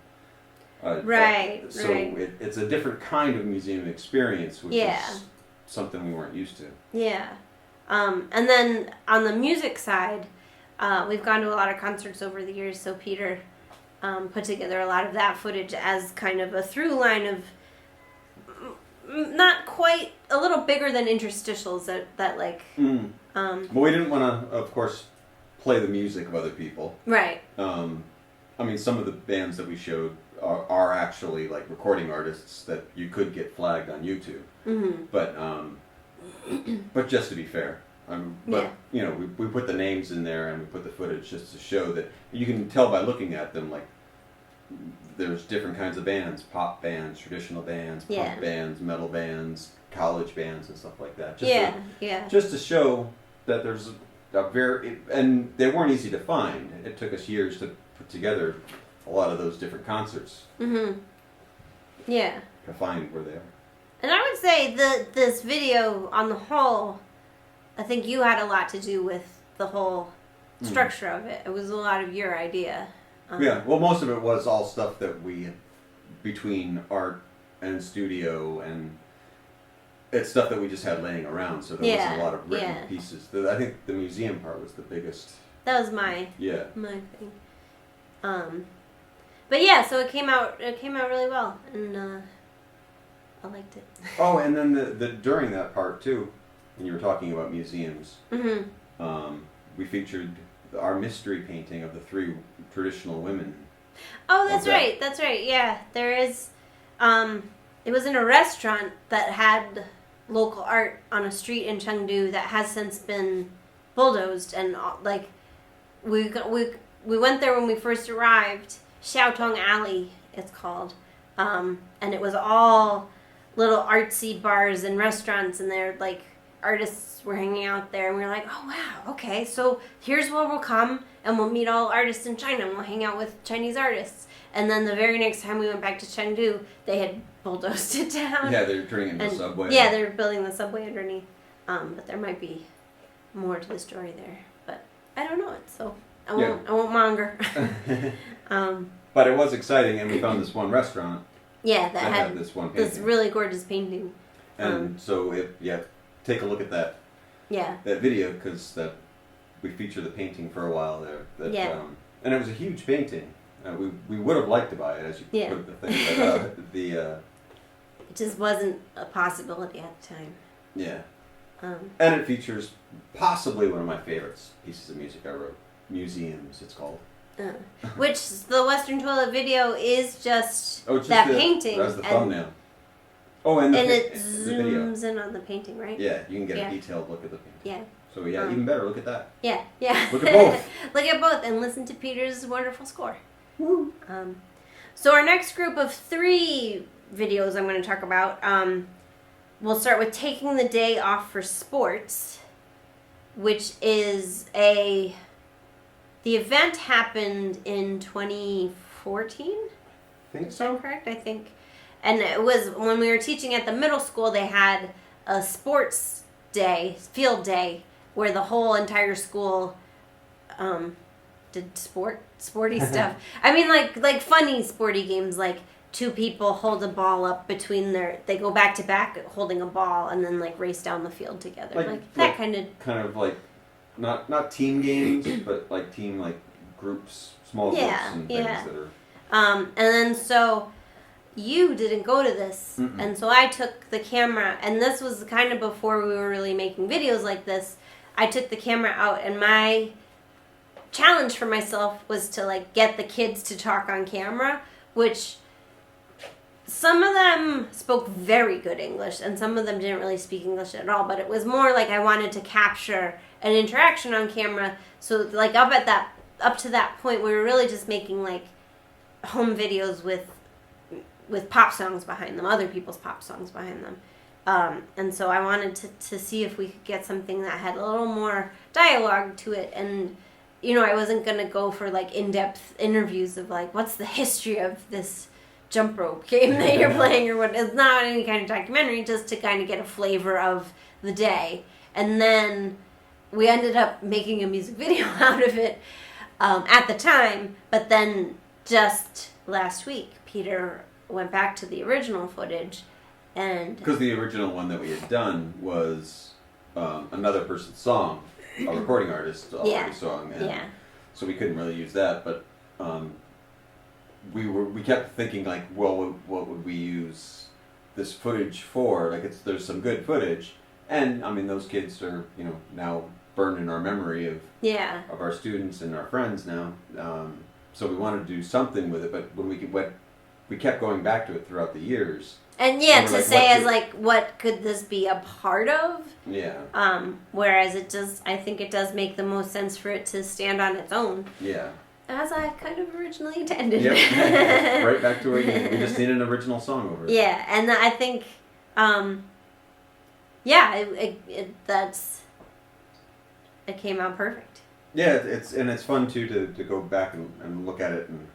It's a different kind of museum experience, which is something we weren't used to. Yeah. And then on the music side, we've gone to a lot of concerts over the years, so Peter put together a lot of that footage as kind of a through line of not quite, a little bigger than interstitials that like... But we didn't want to, of course, play the music of other people. Right. I mean, some of the bands that we showed are actually, like, recording artists that you could get flagged on YouTube. But just to be fair. We put the names in there and we put the footage just to show that you can tell by looking at them, like, there's different kinds of bands, pop bands, traditional bands, punk bands, metal bands, college bands, and stuff like that. Just to show that there's and they weren't easy to find. It took us years to put together a lot of those different concerts. Yeah. To find where they are. And I would say this video, on the whole, I think you had a lot to do with the whole structure of it. It was a lot of your idea. Well, most of it was all stuff that we, between art and studio, and it's stuff that we just had laying around, so there wasn't a lot of written pieces. I think the museum part was the biggest. That was my thing. But yeah, so it came out really well, and I liked it. Oh, and then the during that part too, when you were talking about museums, we featured our mystery painting of the 3 traditional women. Oh, that's right. That's right. Yeah, there is. It was in a restaurant that had local art on a street in Chengdu that has since been bulldozed, and like we went there when we first arrived. Xiaotong Alley, it's called, and it was all little artsy bars and restaurants, and they're like artists were hanging out there, and we were like, oh wow, okay, so here's where we'll come and we'll meet all artists in China and we'll hang out with Chinese artists. And then the very next time we went back to Chengdu, they had bulldozed it down. Yeah, they're turning into a subway. Yeah, they're building the subway underneath. But there might be more to the story there. But I don't know it, so I won't monger. But it was exciting, and we found this one restaurant. Yeah, that had this one painting. this really gorgeous painting. And so take a look at that. Yeah. That video, because we feature the painting for a while there. And it was a huge painting. We would have liked to buy it, as you put the thing, but it just wasn't a possibility at the time. Yeah. And it features possibly one of my favorites pieces of music I wrote. Museums, it's called. Which the Western Toilet video is just that painting. That's the thumbnail. Oh, and it zooms video. In on the painting, right? Yeah, you can get a detailed look at the painting. Yeah. So even better, look at that. Yeah. Look at both. Look at both and listen to Peter's wonderful score. Woo. So our next group of 3 videos I'm going to talk about, we'll start with taking the day off for sports, which is the event happened in 2014. I think Is that correct? I think. And it was when we were teaching at the middle school, they had a sports day, field day, where the whole entire school did sporty stuff. I mean, like funny sporty games, like 2 people hold a ball up between they go back to back holding a ball and then like race down the field together, like that kind of like not team games, but like team groups, small groups and things that are. And then so you didn't go to this, and so I took the camera, and this was kind of before we were really making videos like this. I took the camera out, and my challenge for myself was to get the kids to talk on camera, which some of them spoke very good English and some of them didn't really speak English at all, but it was more like I wanted to capture an interaction on camera. So up to that point we were really just making home videos with pop songs behind them, other people's pop songs behind them. And so I wanted to see if we could get something that had a little more dialogue to it. And, I wasn't going to go for in-depth interviews of what's the history of this jump rope game that you're playing or what. It's not any kind of documentary, just to kind of get a flavor of the day. And then we ended up making a music video out of it at the time. But then just last week, Peter went back to the original footage. And because the original one that we had done was another person's song, a recording artist already song, and so we couldn't really use that. But we kept thinking what would we use this footage for? There's some good footage, and I mean those kids are now burned in our memory of our students and our friends now. So we wanted to do something with it, but when we kept going back to it throughout the years. And what could this be a part of? Yeah. Whereas I think it does make the most sense for it to stand on its own. Yeah. As I kind of originally intended. Yep. Right back to where we just need an original song over it. Yeah, and I think, it came out perfect. Yeah, it's fun too to go back and look at it and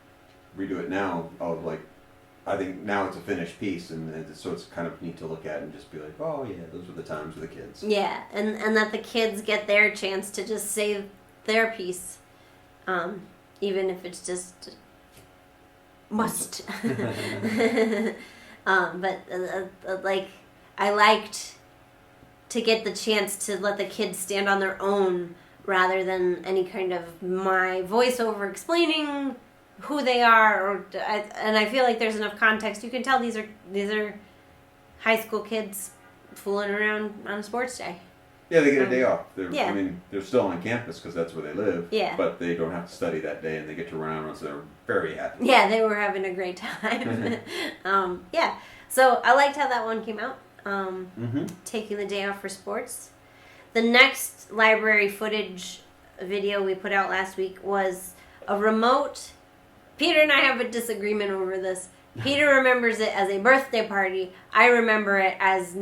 redo it now. I think now it's a finished piece, and so it's kind of neat to look at and just be like, oh yeah, those were the times with the kids. Yeah, and that the kids get their chance to just say their piece, even if it's just must. But I liked to get the chance to let the kids stand on their own rather than any kind of my voiceover explaining who they are, and I feel like there's enough context. You can tell these are high school kids fooling around on a sports day. Yeah, they get a day off. I mean, they're still on campus because that's where they live. Yeah. But they don't have to study that day, and they get to run around, so they're very happy. Yeah, they were having a great time. So I liked how that one came out. Taking the day off for sports. The next library footage video we put out last week was a remote. Peter and I have a disagreement over this. Peter remembers it as a birthday party. I remember it as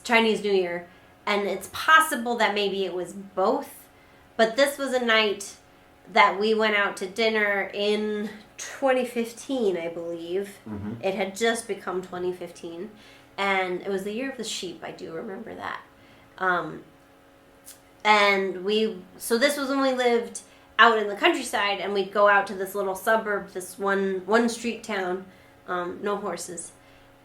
Chinese New Year. And it's possible that maybe it was both. But this was a night that we went out to dinner in 2015, I believe. Mm-hmm. It had just become 2015. And it was the year of the sheep. I do remember that. So this was when we lived out in the countryside, and we'd go out to this little suburb, this one street town, no horses.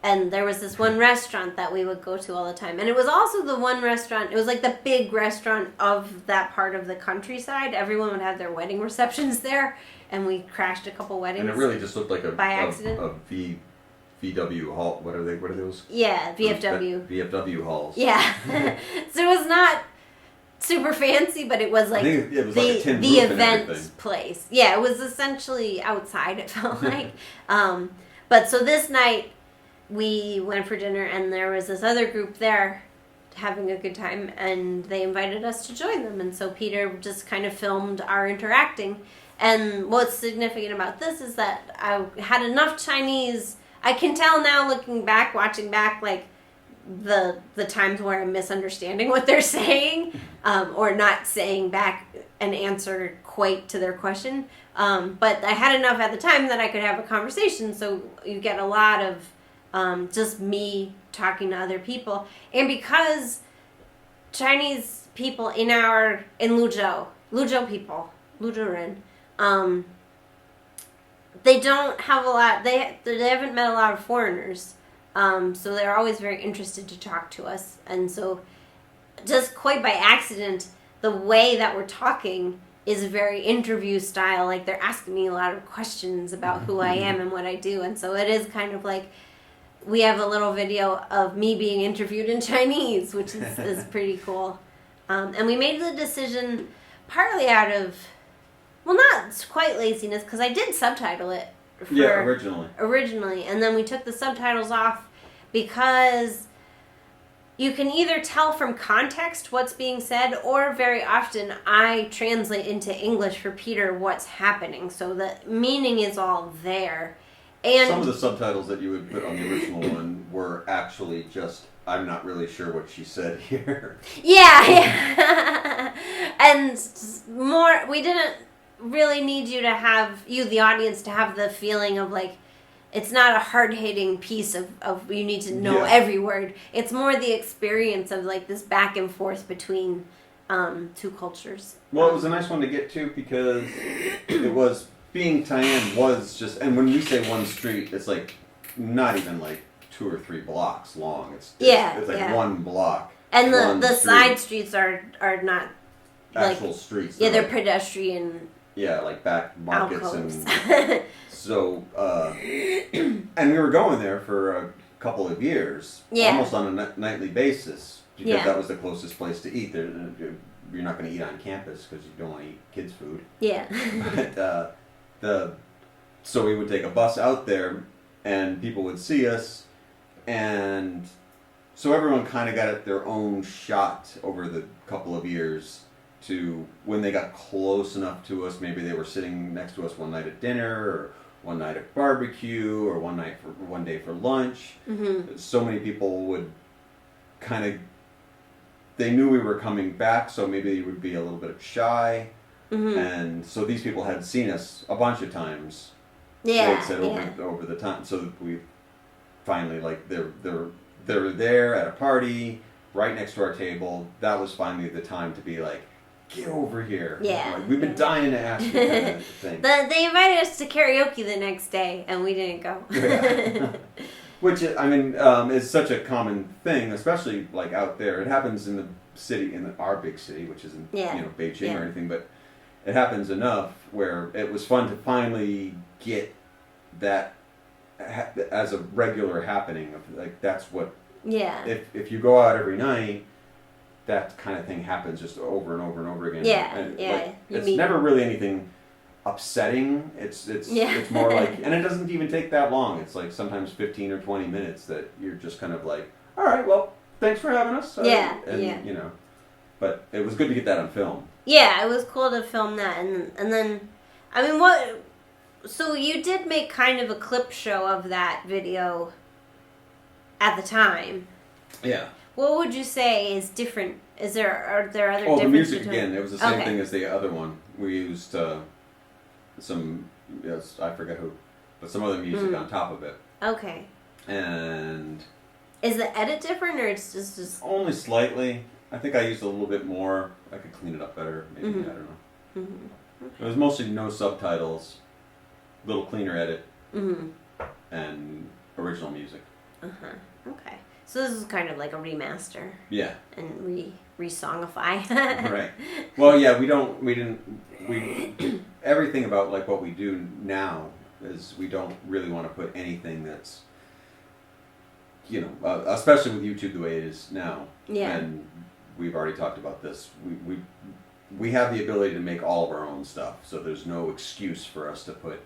And there was this one restaurant that we would go to all the time. And it was also the one restaurant, it was like the big restaurant of that part of the countryside. Everyone would have their wedding receptions there, and we crashed a couple weddings. And it really just looked like by accident. A VW hall. What are those? Yeah, VFW. VFW halls. Yeah. So it was not super fancy, but it was like it was like a tin the roof event and place. Yeah, it was essentially outside, it felt like. But so this night we went for dinner, and there was this other group there having a good time, and they invited us to join them. And so Peter just kind of filmed our interacting. And what's significant about this is that I had enough Chinese. I can tell now, looking back, watching back, like the times where I'm misunderstanding what they're saying, or not saying back an answer quite to their question. But I had enough at the time that I could have a conversation. So you get a lot of just me talking to other people. And because Chinese people in Luzhou people, Luzhou they don't have a lot, they haven't met a lot of foreigners. So they're always very interested to talk to us. And so just quite by accident, the way that we're talking is very interview style. Like they're asking me a lot of questions about who I am and what I do. And so it is kind of like, we have a little video of me being interviewed in Chinese, which is pretty cool. And we made the decision partly out of, well, not quite laziness, because I did subtitle it. Originally. And then we took the subtitles off because you can either tell from context what's being said, or very often I translate into English for Peter what's happening. So the meaning is all there. And some of the subtitles that you would put on the original one were actually just, I'm not really sure what she said here. Yeah. And more, we didn't really need you, the audience, to have the feeling of like, it's not a hard-hitting piece of you need to know every word. It's more the experience of like this back and forth between two cultures. Well, it was a nice one to get to because it was, being Tainan was just, and when we say one street, it's like not even like 2 or 3 blocks long. It's like one block. And the side streets are not actual like, streets. Yeah, they're pedestrian. Yeah, like back markets alcoves. And so, and we were going there for a couple of years, almost on a nightly basis, because that was the closest place to eat. You're not going to eat on campus because you don't want to eat kids' food. Yeah. But so we would take a bus out there, and people would see us, and so everyone kind of got their own shot over the couple of years. To when they got close enough to us, maybe they were sitting next to us one night at dinner, or one night at barbecue, or one day for lunch. Mm-hmm. So many people would kind of, they knew we were coming back, so maybe they would be a little bit shy. Mm-hmm. And so these people had seen us a bunch of times. Yeah, they'd said over the time. So we finally, like, they were there at a party right next to our table. That was finally the time to be like, get over here. Yeah. Like, we've been dying to ask you kind of thing. They invited us to karaoke the next day, and we didn't go. Yeah. Which, I mean, is such a common thing, especially like out there. It happens in the city, our big city, which isn't Beijing or anything, but it happens enough where it was fun to finally get that as a regular happening. Like, that's what. Yeah. If you go out every night, that kind of thing happens just over and over and over again. Yeah, and it's never really anything upsetting. It's more like, and it doesn't even take that long. It's like sometimes 15 or 20 minutes that you're just kind of like, all right, well, thanks for having us. You know. But it was good to get that on film. Yeah, it was cool to film that, and then, I mean, what? So you did make kind of a clip show of that video at the time. Yeah. What would you say is different? Are there other differences? The music between... again. It was the same thing as the other one. We used some, I forget who, but some other music on top of it. Okay. And is the edit different, or it's just only slightly? I think I used a little bit more. I could clean it up better. Maybe I don't know. Okay. It was mostly no subtitles, little cleaner edit, and original music. Okay. So this is kind of like a remaster. Yeah. And re-songify. Right. Well, yeah, everything about like what we do now is we don't really want to put anything that's, especially with YouTube the way it is now. Yeah. And we've already talked about this. We have the ability to make all of our own stuff, so there's no excuse for us to put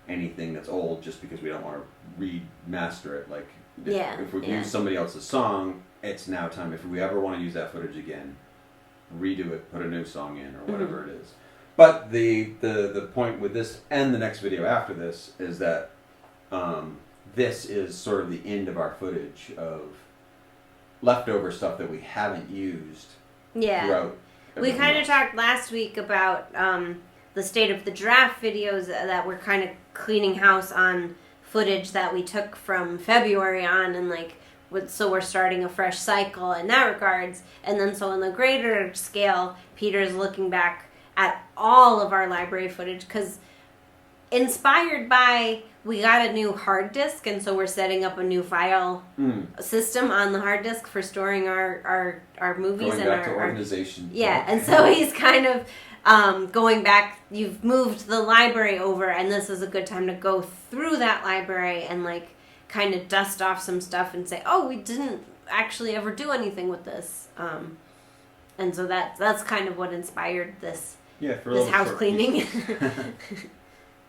anything that's old just because we don't want to remaster it. Like, if we've used somebody else's song, it's now time. If we ever want to use that footage again, redo it, put a new song in, or whatever it is. But the point with this and the next video after this is that this is sort of the end of our footage of leftover stuff that we haven't used throughout. We kind of talked last week about the state of the draft videos that we're kind of cleaning house on footage that we took from February on, and so we're starting a fresh cycle in that regards. And then so on the greater scale, Peter's looking back at all of our library footage, because inspired by, we got a new hard disk, and so we're setting up a new file system on the hard disk for storing our movies. Going back to organization. And so he's kind of going back. You've moved the library over, and this is a good time to go through that library and kind of dust off some stuff and say, oh, we didn't actually ever do anything with this. And so that's kind of what inspired this house cleaning.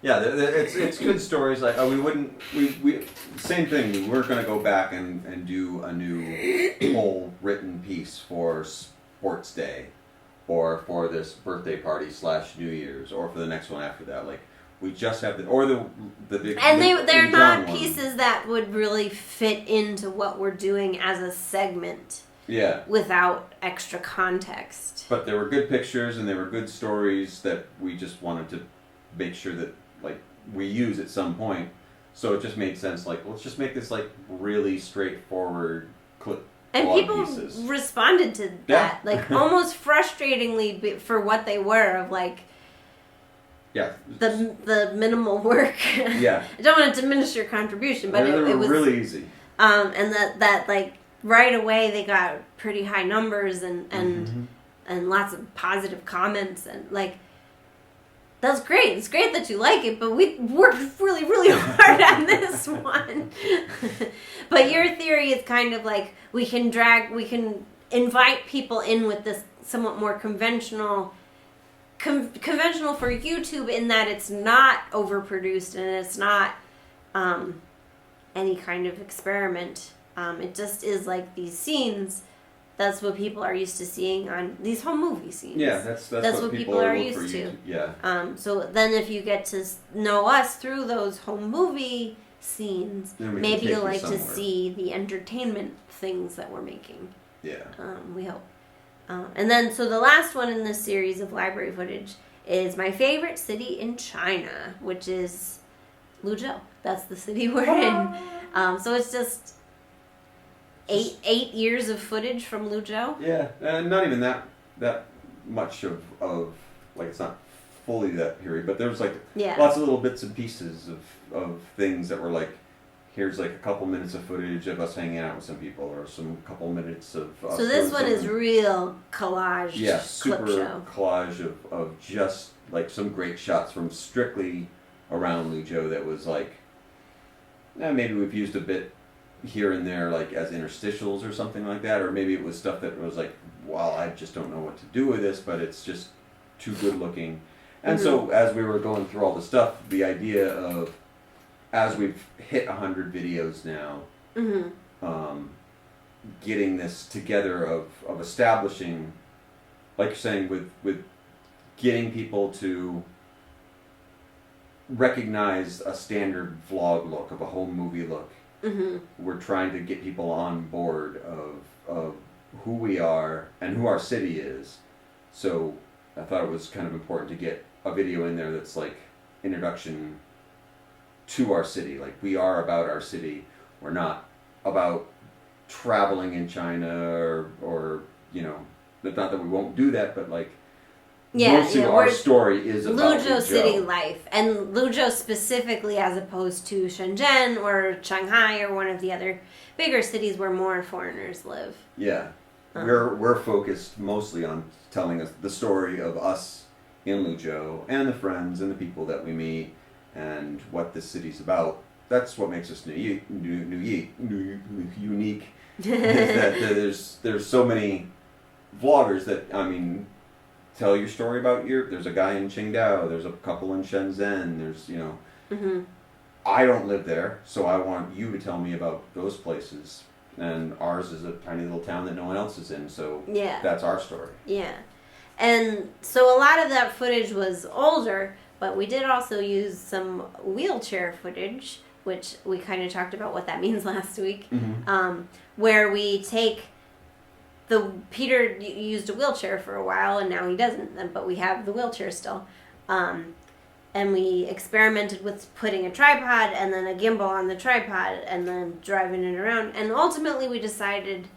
Yeah, it's good stories. Like we same thing. We weren't going to go back and do a new whole written piece for Sports Day, or for this birthday party / New Year's, or for the next one after that. Like, we just have the big. And they're not pieces that would really fit into what we're doing as a segment. Yeah. Without extra context. But there were good pictures and there were good stories that we just wanted to make sure that we use at some point. So it just made sense. Let's just make this really straightforward clip. And people responded to that, almost frustratingly for what they were, of the minimal work. Yeah. I don't want to diminish your contribution, but it was really easy. And that right away they got pretty high numbers and lots of positive comments, and that's great. It's great that you like it, but we worked really, really hard on this one. But your theory is kind of we can invite people in with this somewhat more conventional for YouTube, in that it's not overproduced and it's not any kind of experiment. It just is these scenes. That's what people are used to seeing on these home movie scenes. Yeah, that's what people are used to. Yeah. So then if you get to know us through those home movie scenes, maybe you'll like to see the entertainment things that we're making. Yeah. We hope. And then, so the last one in this series of library footage is my favorite city in China, which is Luzhou. That's the city we're in. So it's just... Eight years of footage from Luzhou. Yeah, and not even that much of it's not fully that period, but there was lots of little bits and pieces of things that were here's a couple minutes of footage of us hanging out with some people, or some couple minutes of us. So this one is real collage. Yeah, super clip show. Collage of just some great shots from strictly around Luzhou that was maybe we've used a bit here and there as interstitials or something like that, or maybe it was stuff that was wow, I just don't know what to do with this, but it's just too good looking. And so as we were going through all the stuff, the idea of, as we've hit 100 videos now, getting this together of establishing like you're saying, with getting people to recognize a standard vlog look, of a home movie look. Mm-hmm. We're trying to get people on board of who we are and who our city is. So I thought it was kind of important to get a video in there that's like introduction to our city. Like, we are about our city. We're not about traveling in China or you know, not that we won't do that, but like, most of our story is about Luzhou city life, and Luzhou specifically, as opposed to Shenzhen or Shanghai or one of the other bigger cities where more foreigners live. Yeah, we're focused mostly on telling us the story of us in Luzhou and the friends and the people that we meet and what this city's about. That's what makes us unique. Is that there's so many vloggers that, I mean, tell your story about there's a guy in Qingdao, there's a couple in Shenzhen, there's, you know, mm-hmm. I don't live there, so I want you to tell me about those places. And ours is a tiny little town that no one else is in, so that's our story. Yeah. And so a lot of that footage was older, but we did also use some wheelchair footage, which we kind of talked about what that means last week, mm-hmm. Where we take Peter used a wheelchair for a while, and now he doesn't, but we have the wheelchair still. And we experimented with putting a tripod and then a gimbal on the tripod and then driving it around. And ultimately we decided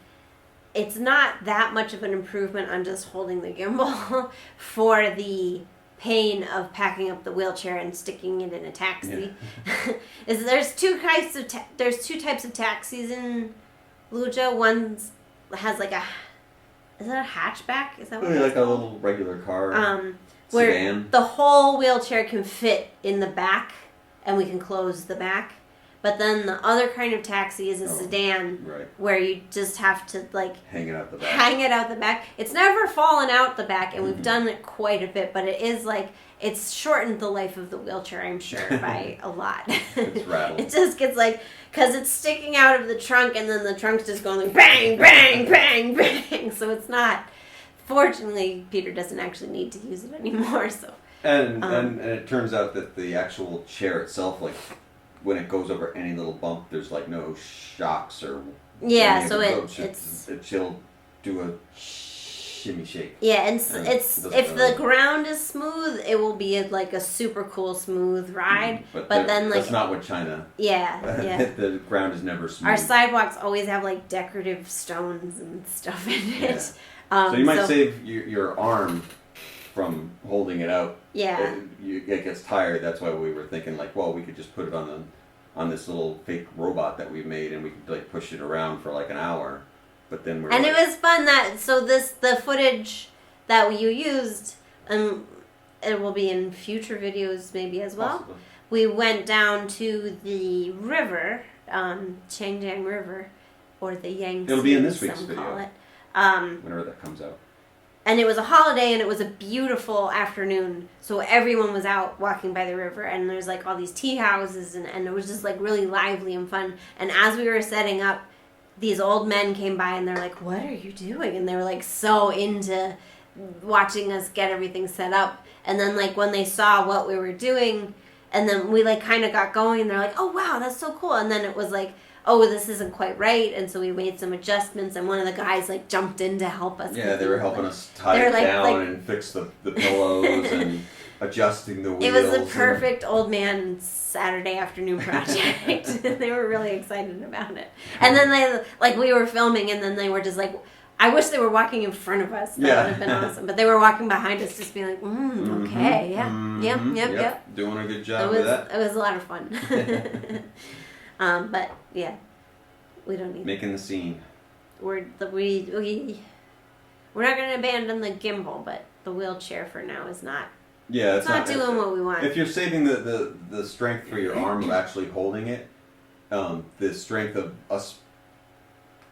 it's not that much of an improvement on just holding the gimbal for the pain of packing up the wheelchair and sticking it in a taxi. Yeah. There's two types of taxis in Luzhou. One has like is that a hatchback? Is that what like a little regular car? Where sedan. The whole wheelchair can fit in the back, and we can close the back. But then the other kind of taxi is a sedan, right, where you just have to like hang it out the back. It's never fallen out the back, and mm-hmm. we've done it quite a bit. But it is like, it's shortened the life of the wheelchair, I'm sure, by a lot. It's rattled. It just gets like, because it's sticking out of the trunk, and then the trunk's just going like bang, bang, bang, bang. So it's not. Fortunately, Peter doesn't actually need to use it anymore. So and it turns out that the actual chair itself, like when it goes over any little bump, there's like no shocks or so it'll do a shimmy shake. Yeah, and it's if the ground is smooth, it will be like a super cool smooth ride. But then like that's not what China. Yeah. The ground is never smooth. Our sidewalks always have like decorative stones and stuff in it. Yeah. So you might save your arm from holding it out. Yeah. It gets tired. That's why we were thinking like, well, we could just put it on this little fake robot that we made, and we could like push it around for like an hour. But then it was fun the footage that you used, it will be in future videos maybe as well. Possibly. We went down to the river, Chongqing River, or the Yangtze. It'll be in this week's video. Call it. Whenever that comes out. And it was a holiday, and it was a beautiful afternoon, so everyone was out walking by the river, and there's like all these tea houses, and it was just like really lively and fun. And as we were setting up, these old men came by, and they're like, "What are you doing?" And they were like so into watching us get everything set up. And then like when they saw what we were doing, and then we like kind of got going, and they're like, "Oh wow, that's so cool." And then it was like, oh, this isn't quite right, and so we made some adjustments, and one of the guys like jumped in to help us. Yeah, they were helping us tie it down and fix the pillows and adjusting the wheels. It was a perfect old man Saturday afternoon project. They were really excited about it. And then we were filming, and then they were just like, I wish they were walking in front of us. That would have been awesome. But they were walking behind us, just being like, okay, yep. Doing a good job with that. It was a lot of fun. But yeah, we don't need making the scene. We're not going to abandon the gimbal, but the wheelchair for now is not. Yeah, it's not doing what we want. If you're saving the strength for your arm of actually holding it, the strength of us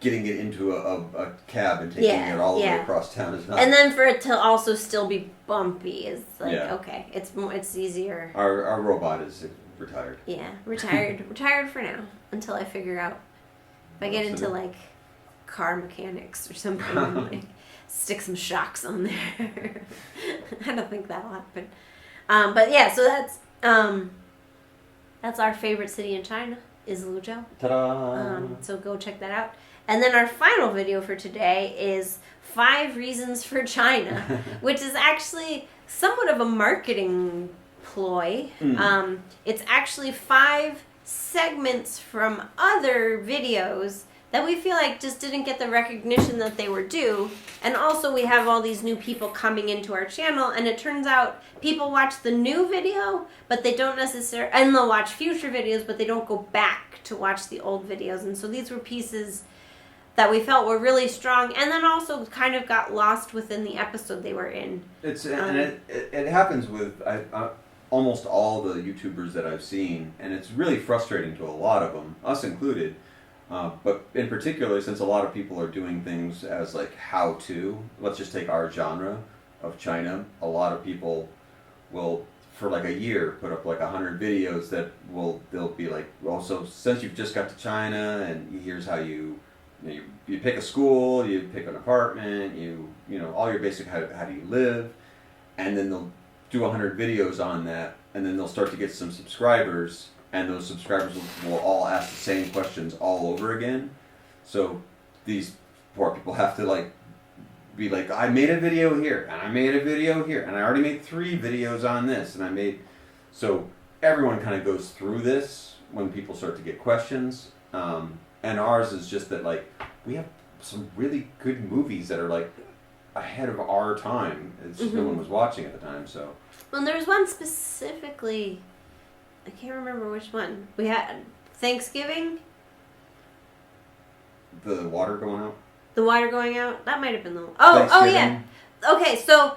getting it into a cab and taking it all the way across town is not. And then for it to also still be bumpy is like okay, it's easier. Our robot is retired. Yeah, retired for now until I figure out if I get into like car mechanics or something. stick some shocks on there. I don't think that'll happen. But yeah, so that's our favorite city in China, is Luzhou. Ta-da! So go check that out. And then our final video for today is 5 Reasons for China, which is actually somewhat of a marketing ploy. It's actually 5 segments from other videos that we feel like just didn't get the recognition that they were due. And also we have all these new people coming into our channel, and it turns out people watch the new video, but they don't necessarily, and they'll watch future videos, but they don't go back to watch the old videos. And so these were pieces that we felt were really strong, and then also kind of got lost within the episode they were in. And it happens with almost all the YouTubers that I've seen, and it's really frustrating to a lot of them, us included. But in particular, since a lot of people are doing things as like how-to, let's just take our genre of China, a lot of people will, for like a year, put up like 100 videos that they'll be like, well, so since you've just got to China, and here's how you pick a school, you pick an apartment, you know all your basic how do you live, and then they'll do 100 videos on that, and then they'll start to get some subscribers, and those subscribers will all ask the same questions all over again. So these poor people have to be like, I made a video here, and I made a video here, and I already made 3 videos on this, and so everyone kind of goes through this when people start to get questions. And ours is just that, like, we have some really good movies that are, like, ahead of our time. It's just no one was watching at the time, so. Well, there was one specifically, I can't remember which one. We had Thanksgiving. The water going out? The water going out? That might have been the one. Oh, yeah. Okay, so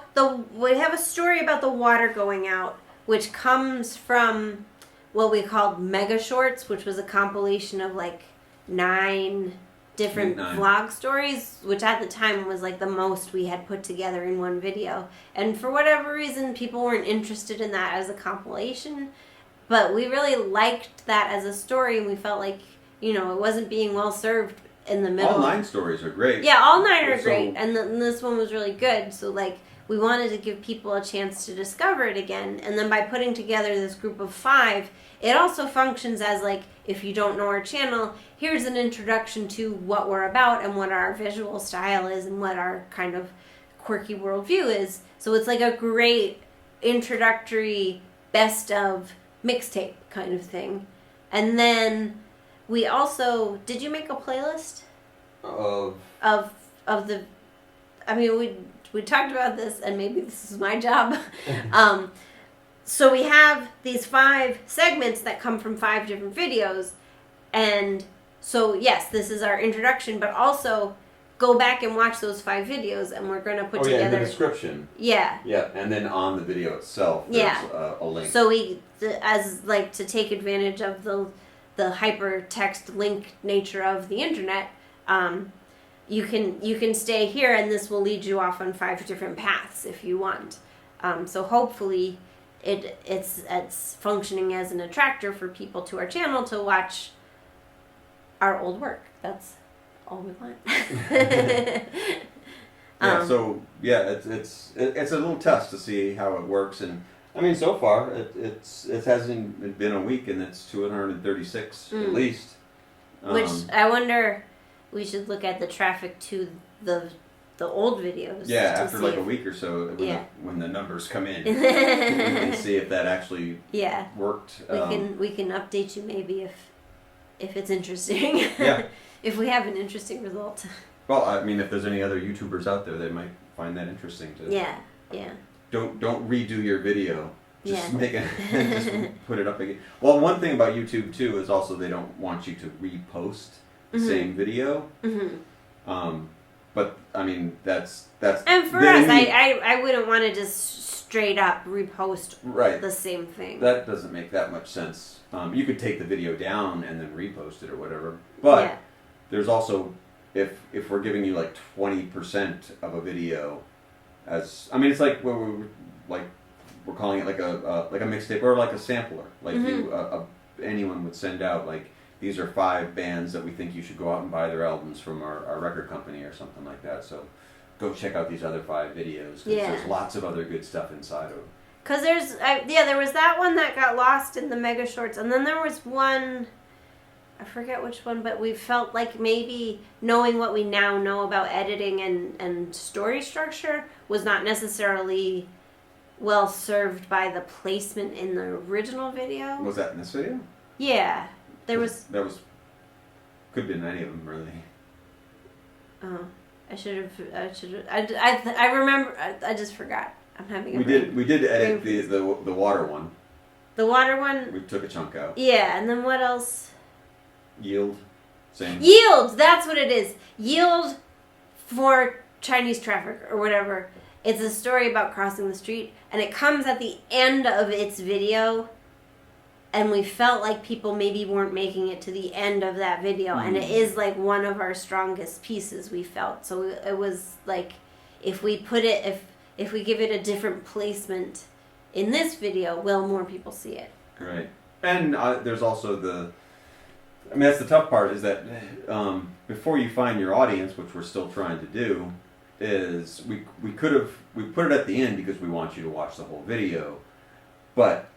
we have a story about the water going out, which comes from what we called Mega Shorts, which was a compilation of, like, 9 different vlog stories, which at the time was like the most we had put together in one video. And for whatever reason, people weren't interested in that as a compilation, but we really liked that as a story, and we felt like, it wasn't being well served in the middle. All 9 stories are great. Yeah, all 9 are great, and this one was really good. So we wanted to give people a chance to discover it again, and then by putting together this group of 5, it also functions as if you don't know our channel, here's an introduction to what we're about and what our visual style is and what our kind of quirky worldview is. So it's like a great introductory best of mixtape kind of thing. And then we also, did you make a playlist? Of the, we talked about this, and maybe this is my job. So we have these 5 segments that come from 5 different videos, and so yes, this is our introduction, but also go back and watch those 5 videos, and we're going to put together... in the description. Yeah. Yeah, and then on the video itself, there's a link. So to take advantage of the hypertext link nature of the internet, you can stay here, and this will lead you off on 5 different paths if you want. So hopefully it's functioning as an attractor for people to our channel to watch our old work. That's all we want. It's a little test to see how it works, and so far it hasn't been a week, and it's 236 at least. Which I wonder, we should look at the traffic to the old videos. Yeah, after a week or so, when the numbers come in, we can see if that actually worked. We can update you maybe if it's interesting. Yeah. If we have an interesting result. Well, if there's any other YouTubers out there, they might find that interesting too. Yeah. Don't redo your video. Just make it. Just put it up again. Well, one thing about YouTube too is also they don't want you to repost the same video. But that's. And for us, I wouldn't want to just straight up repost the same thing. That doesn't make that much sense. You could take the video down and then repost it or whatever. But there's also, if we're giving you 20% of a video, as it's like we're calling it like a mixtape or like a sampler. Anyone would send out these are 5 bands that we think you should go out and buy their albums from our record company or something like that. So go check out these other 5 videos. 'Cause there's lots of other good stuff inside of them. Because there was that one that got lost in the mega shorts, and then there was one, I forget which one, but we felt like maybe knowing what we now know about editing and story structure was not necessarily well served by the placement in the original video. Was that in this video? Yeah. There was... That was... Could have been any of them, really. Oh. I remember... I just forgot. I'm having a brain. We did edit the water one. The water one? We took a chunk out. Yeah, and then what else? Yield. Same. Yield! That's what it is. Yield for Chinese traffic or whatever. It's a story about crossing the street, and it comes at the end of its video, and we felt like people maybe weren't making it to the end of that video, and it is like one of our strongest pieces, we felt. So it was like, if we give it a different placement in this video, will more people see it? Right. And there's also that's the tough part, is that before you find your audience, which we're still trying to do, is we put it at the end because we want you to watch the whole video. But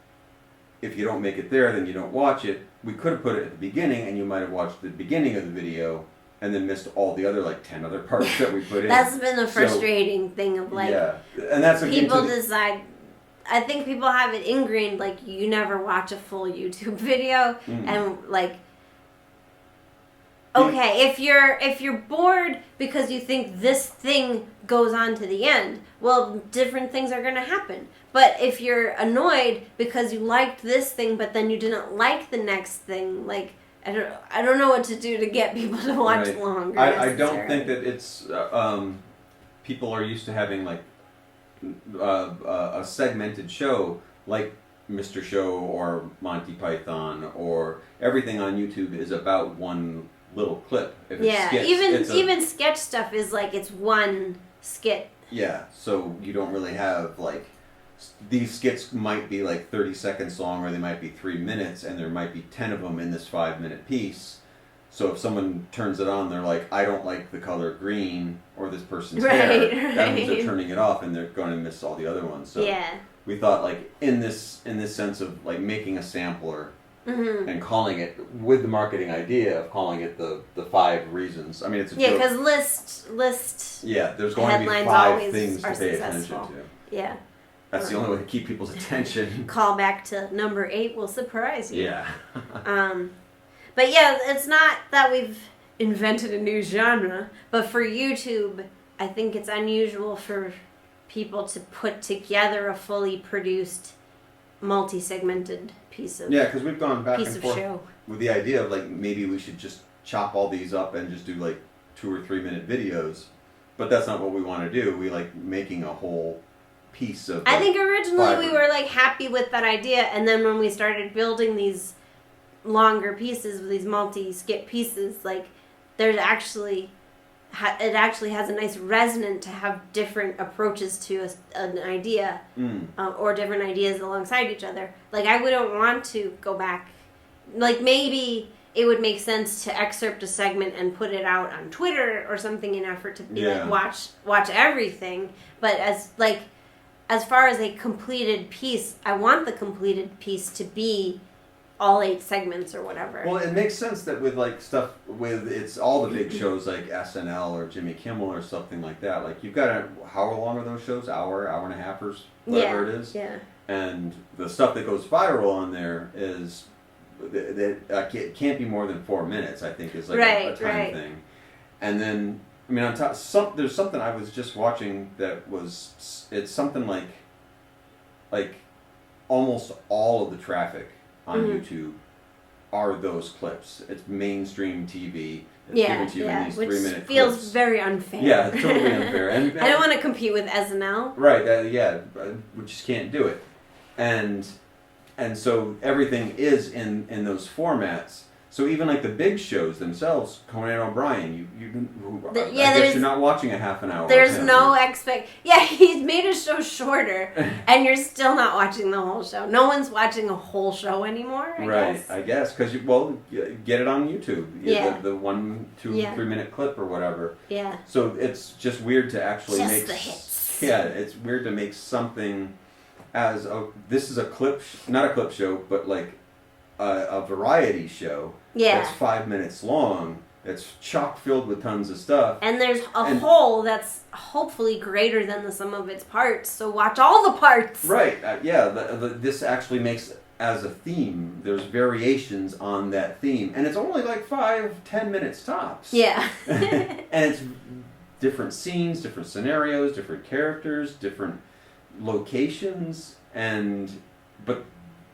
if you don't make it there, then you don't watch it. We could have put it at the beginning, and you might have watched the beginning of the video and then missed all the other 10 other parts that we put in. That's been a frustrating thing of yeah, and that's people decide. I think people have it ingrained you never watch a full YouTube video, and okay, if you're bored because you think this thing goes on to the end, well, different things are going to happen. But if you're annoyed because you liked this thing but then you didn't like the next thing, I don't know what to do to get people to watch longer. I don't think that it's people are used to having a segmented show like Mr. Show or Monty Python, or everything on YouTube is about one little clip. If it's skits, even sketch stuff is it's one skit. Yeah, so you don't really have these skits might be 30 seconds long, or they might be 3 minutes, and there might be 10 of them in this 5-minute piece. So if someone turns it on, they're like, I don't like the color green or this person's hair. That means they're turning it off, and they're going to miss all the other ones. So we thought in this sense of making a sampler. Mm-hmm. And calling it, with the marketing idea of calling it the 5 reasons. I mean, it's a joke. Because list. Yeah, there's going to be 5 things to pay attention to. Yeah. That's the only way to keep people's attention. Call back to number 8 will surprise you. Yeah. But yeah, it's not that we've invented a new genre, but for YouTube, I think it's unusual for people to put together a fully produced, multi-segmented piece of because we've gone back and forth show. With the idea of maybe we should just chop all these up and just do 2 or 3 minute videos, but that's not what we want to do. We like making a whole piece of. I think originally we were happy with that idea, and then when we started building these longer pieces, these multi-skit pieces, there's actually. It actually has a nice resonance to have different approaches to an idea, or different ideas alongside each other. I wouldn't want to go back. Maybe it would make sense to excerpt a segment and put it out on Twitter or something in effort to be watch everything. But as far as a completed piece, I want the completed piece to be all 8 segments or whatever. Well, it makes sense that with stuff with it's all the big shows like SNL or Jimmy Kimmel or something like that. You've got how long are those shows? Hour and a half or whatever it is. Yeah. And the stuff that goes viral on there is it can't be more than 4 minutes. I think is a time thing. And then on top, there's something I was just watching that it's something like almost all of the traffic on YouTube are those clips. It's mainstream TV. It's given to you in these 3-minute clips. Feels very unfair. Yeah, totally unfair. And I don't want to compete with SNL. Right. We just can't do it. And so everything is in those formats. So even like the big shows themselves, Conan O'Brien, I yeah, guess you're not watching a half an hour. There's no Yeah, he's made a show shorter, and you're still not watching the whole show. No one's watching a whole show anymore. I guess because get it on YouTube. Yeah. The 1, 2, 3 minute clip or whatever. Yeah. So it's just weird to actually make the hits. Yeah, it's weird to make something as this is a clip, not a clip show, but like a variety show. Yeah. That's 5 minutes long. It's chock filled with tons of stuff. And there's a whole that's hopefully greater than the sum of its parts. So watch all the parts. Right. This actually makes, as a theme, there's variations on that theme. And it's only like 5-10 minutes tops. Yeah. And it's different scenes, different scenarios, different characters, different locations. But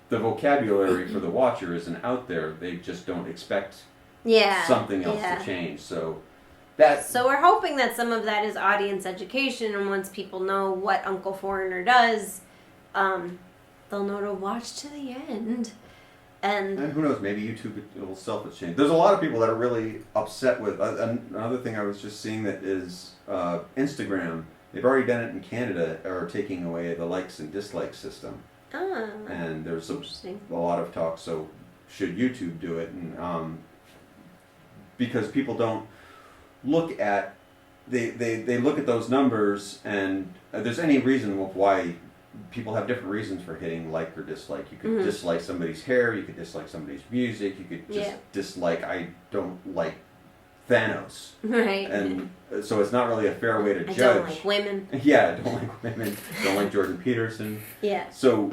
the vocabulary for the watcher isn't out there. They just don't expect something else to change. So we're hoping that some of that is audience education, and once people know what Uncle Foreigner does, they'll know to watch to the end. And who knows, maybe YouTube will self-change. There's a lot of people that are really upset with another thing I was just seeing that is Instagram. They've already done it in Canada, are taking away the likes and dislikes system. And there's a lot of talk, so should YouTube do it? And because people don't look at, they look at those numbers, and there's any reason why people have different reasons for hitting like or dislike. You could dislike somebody's hair, you could dislike somebody's music, you could just dislike, I don't like Thanos. Right. And so it's not really a fair way to judge. I don't like women. Yeah, I don't like women. Don't like Jordan Peterson. Yeah. So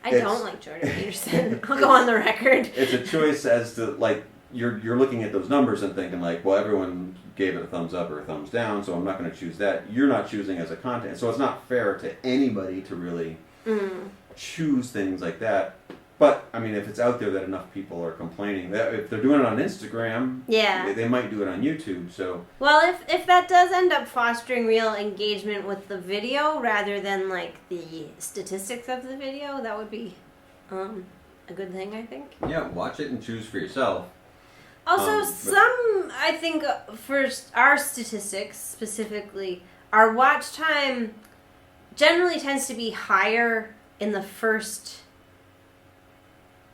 I don't like Jordan Peterson. I'll go on the record. It's a choice as to, like, you're looking at those numbers and thinking, like, well, everyone gave it a thumbs up or a thumbs down, so I'm not going to choose that. You're not choosing as a content. So it's not fair to anybody to really choose things like that. But, I mean, if it's out there that enough people are complaining, that if they're doing it on Instagram, they might do it on YouTube. So well, if that does end up fostering real engagement with the video rather than, like, the statistics of the video, that would be a good thing, I think. Yeah, watch it and choose for yourself. Also, I think, for our statistics specifically, our watch time generally tends to be higher in the first,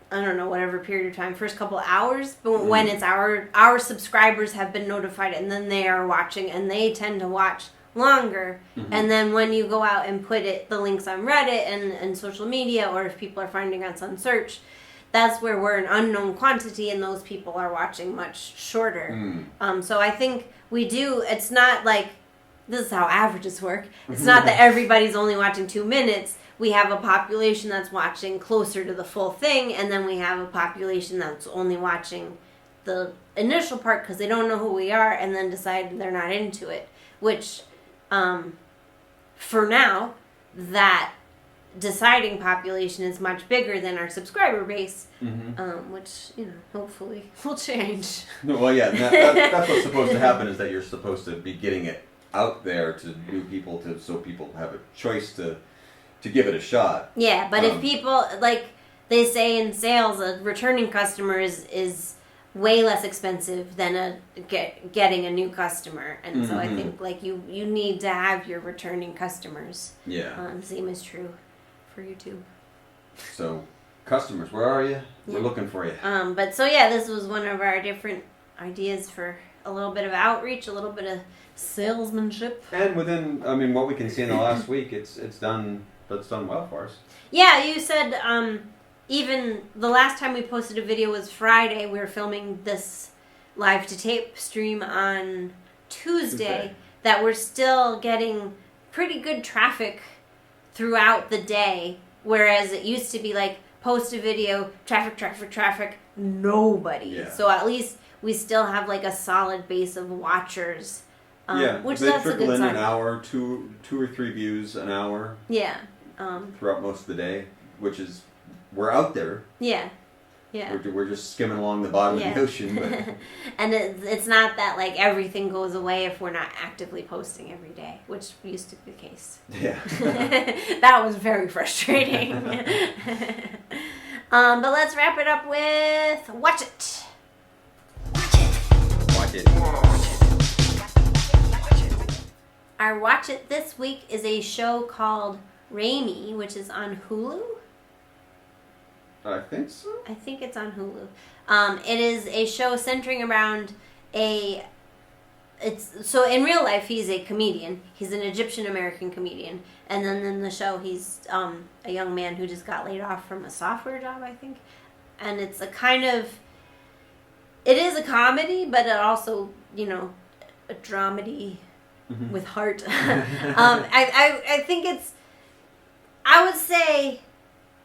I don't know, whatever period of time, first couple hours, but when it's our subscribers have been notified and then they are watching, and they tend to watch longer. And then when you go out and put the links on Reddit and social media, or if people are finding us on search, that's where we're an unknown quantity, and those people are watching much shorter. So I think it's not like, this is how averages work. It's not that everybody's only watching 2 minutes. We have a population that's watching closer to the full thing, and then we have a population that's only watching the initial part because they don't know who we are, and then decide they're not into it. Which, for now, that deciding population is much bigger than our subscriber base, which, hopefully will change. Well, yeah, that's what's supposed to happen, is that you're supposed to be getting it out there to new people, so people have a choice to give it a shot. Yeah, but if people, like they say in sales, a returning customer is way less expensive than getting a new customer, and so I think, like, you need to have your returning customers. Yeah. The same is true for YouTube. So, customers, where are you? We're looking for you. But so yeah, this was one of our different ideas for a little bit of outreach, a little bit of salesmanship. And within, what we can see in the last week, it's done well for us. Yeah, you said even the last time we posted a video was Friday. We were filming this live to tape stream on Tuesday. That we're still getting pretty good traffic throughout the day, whereas it used to be like, post a video, traffic, nobody. Yeah. So at least we still have, like, a solid base of watchers. Which they that's a good trickle in sign. an hour, two or three views an hour. Yeah. Throughout most of the day, which is, we're out there. Yeah. Yeah. We're just skimming along the bottom of the ocean. But and it's not that, like, everything goes away if we're not actively posting every day, which used to be the case. Yeah. That was very frustrating. But let's wrap it up with Watch It. it. Our Watch It this week is a show called 𝗖𝗵cie, which is on Hulu. I think so. I think it's on Hulu. It is a show centering around so in real life he's a comedian. He's an Egyptian American comedian, and then in the show he's a young man who just got laid off from a software job, I think. And it's it is a comedy, but it also, a dramedy with heart. I think I would say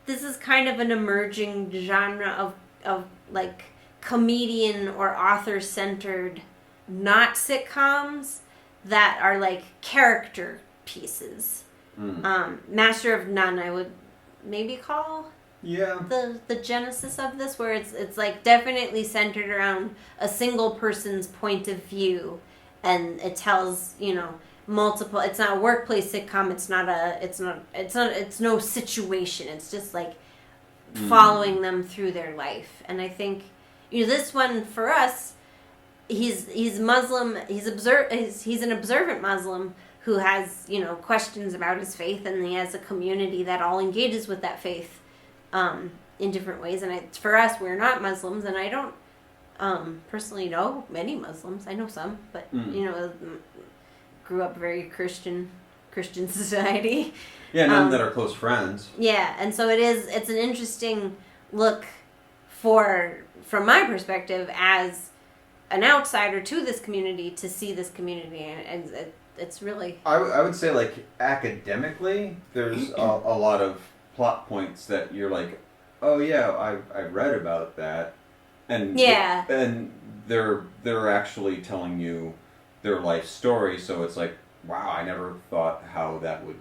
this is kind of an emerging genre of like comedian or author centered, not sitcoms that are like character pieces. Master of None, I would maybe call the genesis of this, where it's like definitely centered around a single person's point of view, and it tells multiple. It's not a workplace sitcom. It's no situation. It's just like following them through their life. And I think this one for us, he's Muslim. He's an observant Muslim who has questions about his faith, and he has a community that all engages with that faith in different ways. And for us, we're not Muslims, and I don't personally know many Muslims. I know some, but grew up very Christian society. Yeah, none that are close friends. Yeah, and so it's an interesting look from my perspective as an outsider to this community, to see this community, and it's really... I would say, like, academically, there's a lot of plot points that you're like, oh yeah, I've read about that, and they're actually telling you their life story, so it's like, wow, I never thought how that would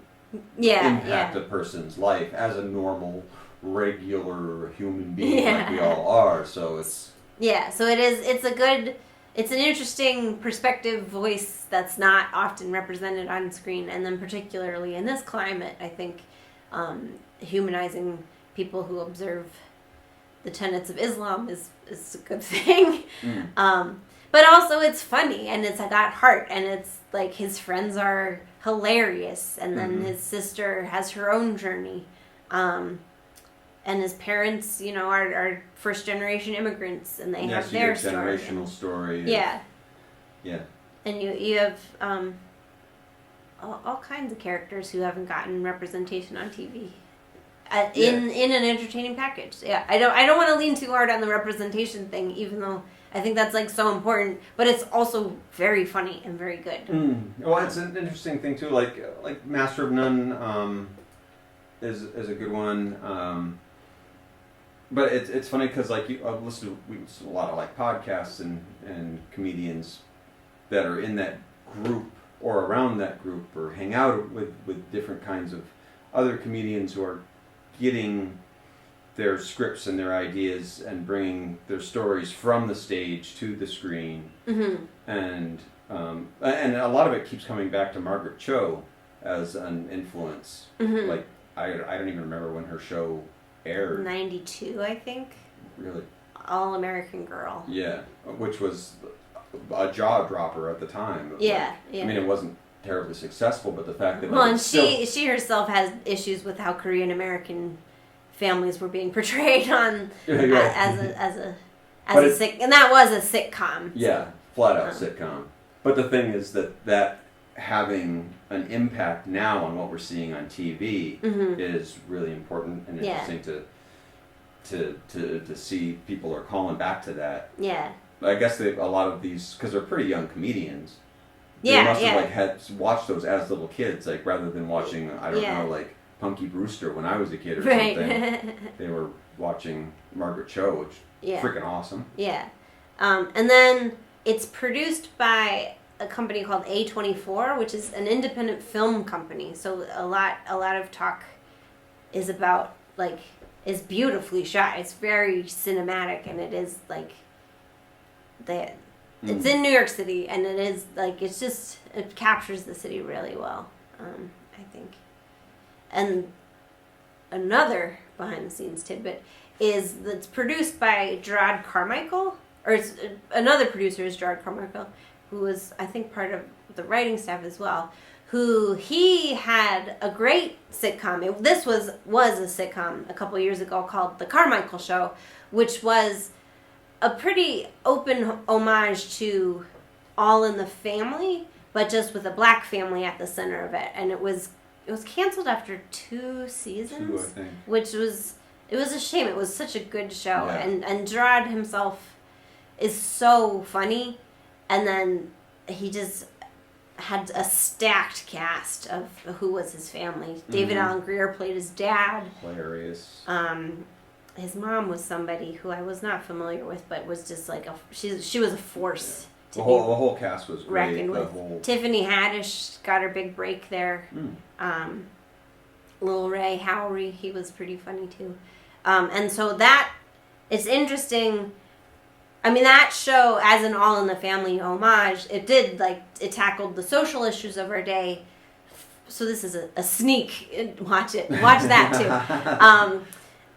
impact a person's life as a normal, regular human being like we all are. So it's... Yeah, so it's an interesting perspective, voice that's not often represented on screen, and then particularly in this climate, I think humanizing people who observe the tenets of Islam is a good thing. But also it's funny, and it's got heart, and it's like his friends are hilarious, and then his sister has her own journey, and his parents, are first generation immigrants, and they have their generational story. Yeah. Yeah. And you have all kinds of characters who haven't gotten representation on TV. In an entertaining package. Yeah, I don't want to lean too hard on the representation thing, even though I think that's like so important, but it's also very funny and very good. Well, it's an interesting thing too. Like Master of None is a good one. But it's funny because we listen to a lot of like podcasts and comedians that are in that group or around that group, or hang out with different kinds of other comedians who are getting their scripts and their ideas and bringing their stories from the stage to the screen. And a lot of it keeps coming back to Margaret Cho as an influence. Like I don't even remember when her show aired. 92, I think. Really? All American Girl. Yeah, which was a jaw dropper at the time. Yeah. I mean, it wasn't terribly successful, but the fact that and she herself has issues with how Korean American families were being portrayed on as a and that was a sitcom. Yeah, flat out sitcom. But the thing is that having an impact now on what we're seeing on TV is really important and interesting to see people are calling back to that. Yeah. I guess a lot of these, because they're pretty young comedians. They must have had watched those as little kids, like rather than watching like Punky Brewster when I was a kid or something. They were watching Margaret Cho, which is freaking awesome. Yeah. And then it's produced by a company called A24, which is an independent film company. So a lot of talk is about is beautifully shot. It's very cinematic, and it is it's in New York City, and it is it captures the city really well, I think. And another behind the scenes tidbit is that it's produced by Gerard Carmichael, another producer is Gerard Carmichael, who was, I think, part of the writing staff as well, who he had a great sitcom. This was a sitcom a couple years ago called The Carmichael Show, which was a pretty open homage to All in the Family, but just with a black family at the center of it. And it was canceled after 2 seasons, 2, I think. Which was a shame. It was such a good show, Yeah. and Gerard himself is so funny, and then he just had a stacked cast of who was his family. David Alan Grier played his dad. Hilarious. His mom was somebody who I was not familiar with, but was just like she was a force. The whole cast was great. Reckoned with. Tiffany Haddish got her big break there. Lil Ray Howery, he was pretty funny too. And so that it's interesting. I mean, that show, as an All in the Family homage, it tackled the social issues of our day. So this is a sneak. Watch that too.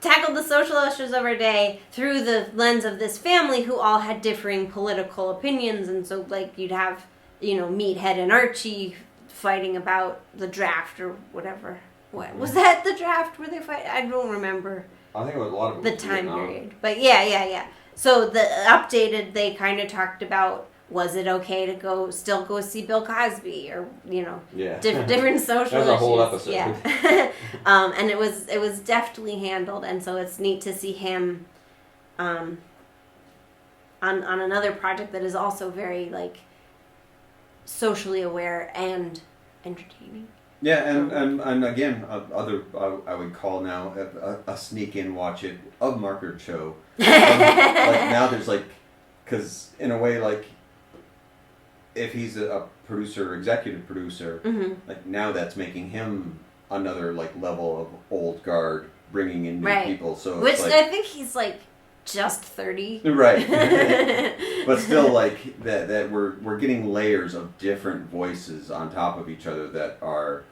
Tackled the social issues of our day through the lens of this family who all had differing political opinions. And so, like, you'd have, Meathead and Archie fighting about the draft or whatever. What was that, the draft? Were they fighting? I don't remember. I think it was a lot of the time period. But yeah. So the updated, they kind of talked about, was it okay to still go see Bill Cosby, or different social issues. That's a whole episode. Yeah. And it was deftly handled, and so it's neat to see him on another project that is also very like socially aware and entertaining. Yeah, and again, I would call now a sneak in watch it of Margaret Cho. Like now there's because in a way, like, if he's a producer, executive producer, like now that's making him another level of old guard, bringing in new people. So which I think he's just 30, right? But still, that we're getting layers of different voices on top of each other that are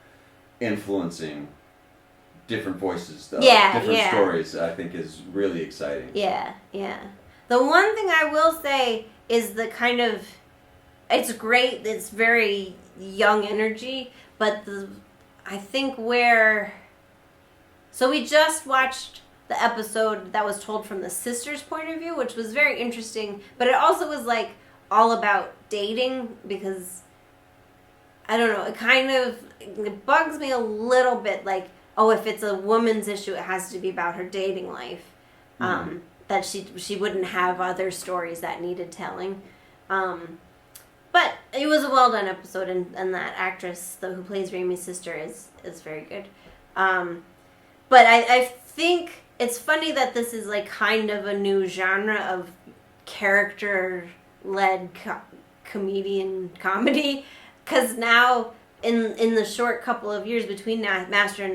influencing different voices, different stories. I think is really exciting. Yeah. The one thing I will say is the kind of, it's great. It's very young energy, but I think so we just watched the episode that was told from the sister's point of view, which was very interesting, but it also was all about dating, because I don't know, it bugs me a little bit, if it's a woman's issue, it has to be about her dating life. That she wouldn't have other stories that needed telling. But it was a well done episode, and that actress who plays Raimi's sister is very good. But I think it's funny that this is kind of a new genre of character-led comedian comedy, because now in the short couple of years between Master of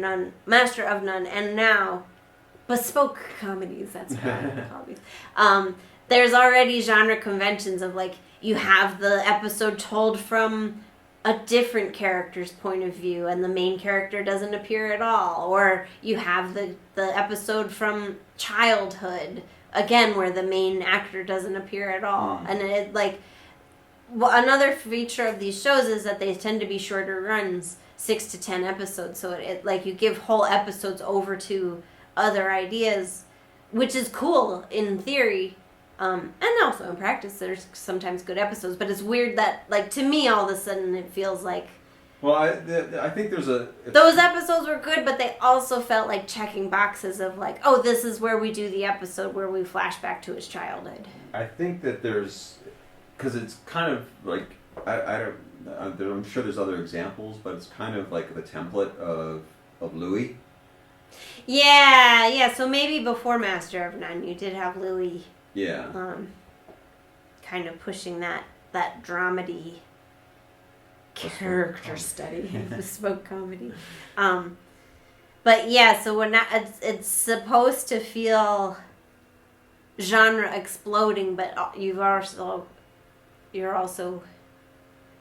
None and now bespoke comedies, that's what I call these. There's already genre conventions of you have the episode told from a different character's point of view and the main character doesn't appear at all, or you have the episode from childhood again where the main actor doesn't appear at all. And it another feature of these shows is that they tend to be shorter runs, 6 to 10 episodes, so it you give whole episodes over to other ideas, which is cool in theory. And also in practice, there's sometimes good episodes, but it's weird that, to me, all of a sudden it feels like... Well, I think there's those episodes were good, but they also felt like checking boxes of this is where we do the episode where we flash back to his childhood. I think that there's... Because it's kind of I'm sure there's other examples, but it's kind of like the template of Louis. Yeah, so maybe before Master of None, you did have Louis... Yeah. Kind of pushing that dramedy character study, bespoke comedy. But yeah, so we're not. It's supposed to feel genre exploding, but you're also.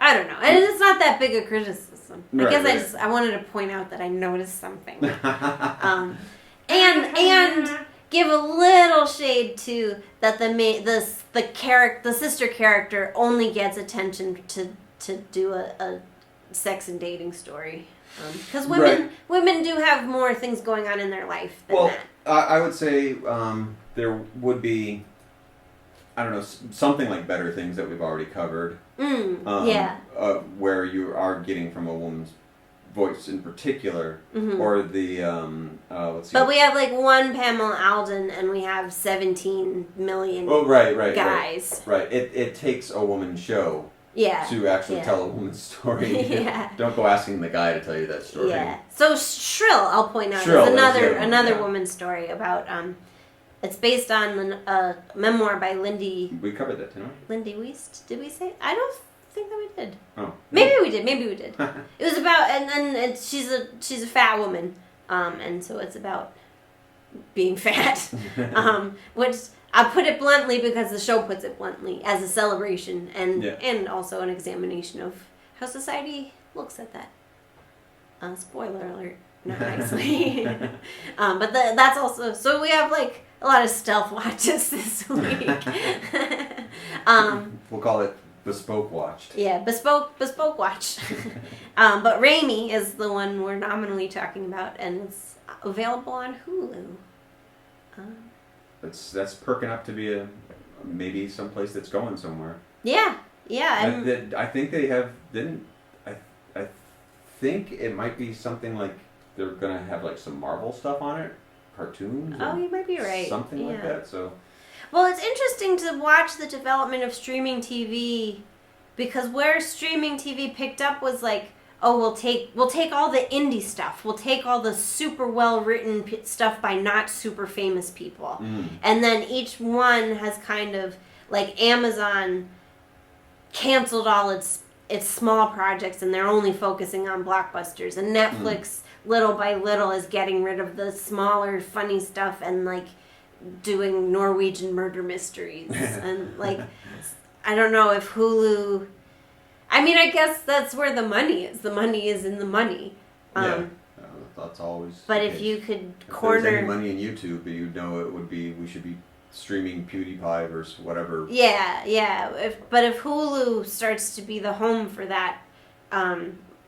I don't know. And it's not that big a criticism. I guess I wanted to point out that I noticed something. And give a little shade to that the sister character only gets attention to do a sex and dating story. Because women do have more things going on in their life than that. I would say there would be, I don't know, something like Better Things that we've already covered. Where you are getting from a woman's voice in particular, or the let's see. But we have like one Pamela Alden, and we have 17 million. Guys. Right. It takes a woman's show. Yeah. To actually tell a woman's story. Yeah. Don't go asking the guy to tell you that story. Yeah. So Shrill, I'll point out, Shrill, is another woman's story about it's based on a memoir by Lindy. We covered that, didn't we? Lindy Weist, did we say? I don't think that we did. Oh. Maybe we did. It was about, and then she's a fat woman, and so it's about being fat, which I put it bluntly because the show puts it bluntly as a celebration and also an examination of how society looks at that. Spoiler alert, not nicely. But that's also, so we have like a lot of stealth watches this week. We'll call it Bespoke Watched. Yeah, Bespoke Watch. But Raimi is the one we're nominally talking about, and it's available on Hulu. That's perking up to be maybe someplace that's going somewhere. Yeah. I think they have I think it might be something like they're gonna have like some Marvel stuff on it, cartoons. Oh, you might be right. Something like that. So. Well, it's interesting to watch the development of streaming TV, because where streaming TV picked up was like, oh, we'll take all the indie stuff. We'll take all the super well-written stuff by not super famous people. And then each one has kind of, like Amazon canceled all its small projects, and they're only focusing on blockbusters. And Netflix, little by little, is getting rid of the smaller, funny stuff and, like, doing Norwegian murder mysteries. And, like, I don't know if Hulu... I mean, I guess that's where the money is. The money is in the money. That's always. But if you could if there's any money in YouTube, you know it would be, we should be streaming PewDiePie versus whatever. Yeah. But if Hulu starts to be the home for that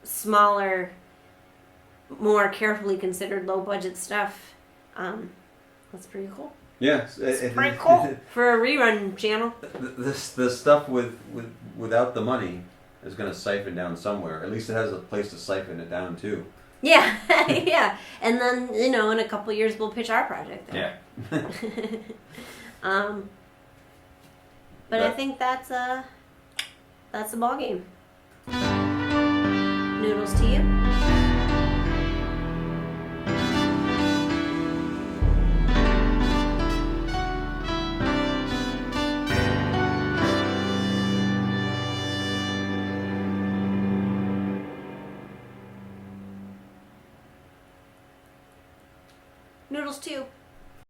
smaller, more carefully considered low budget stuff, that's pretty cool. Yes, it's pretty cool for a rerun channel. The stuff without the money is going to siphon down somewhere. At least it has a place to siphon it down to. Yeah, yeah. And then, in a couple of years we'll pitch our project there. Yeah. But I think that's the ball game. Noodles to you. Noodles too.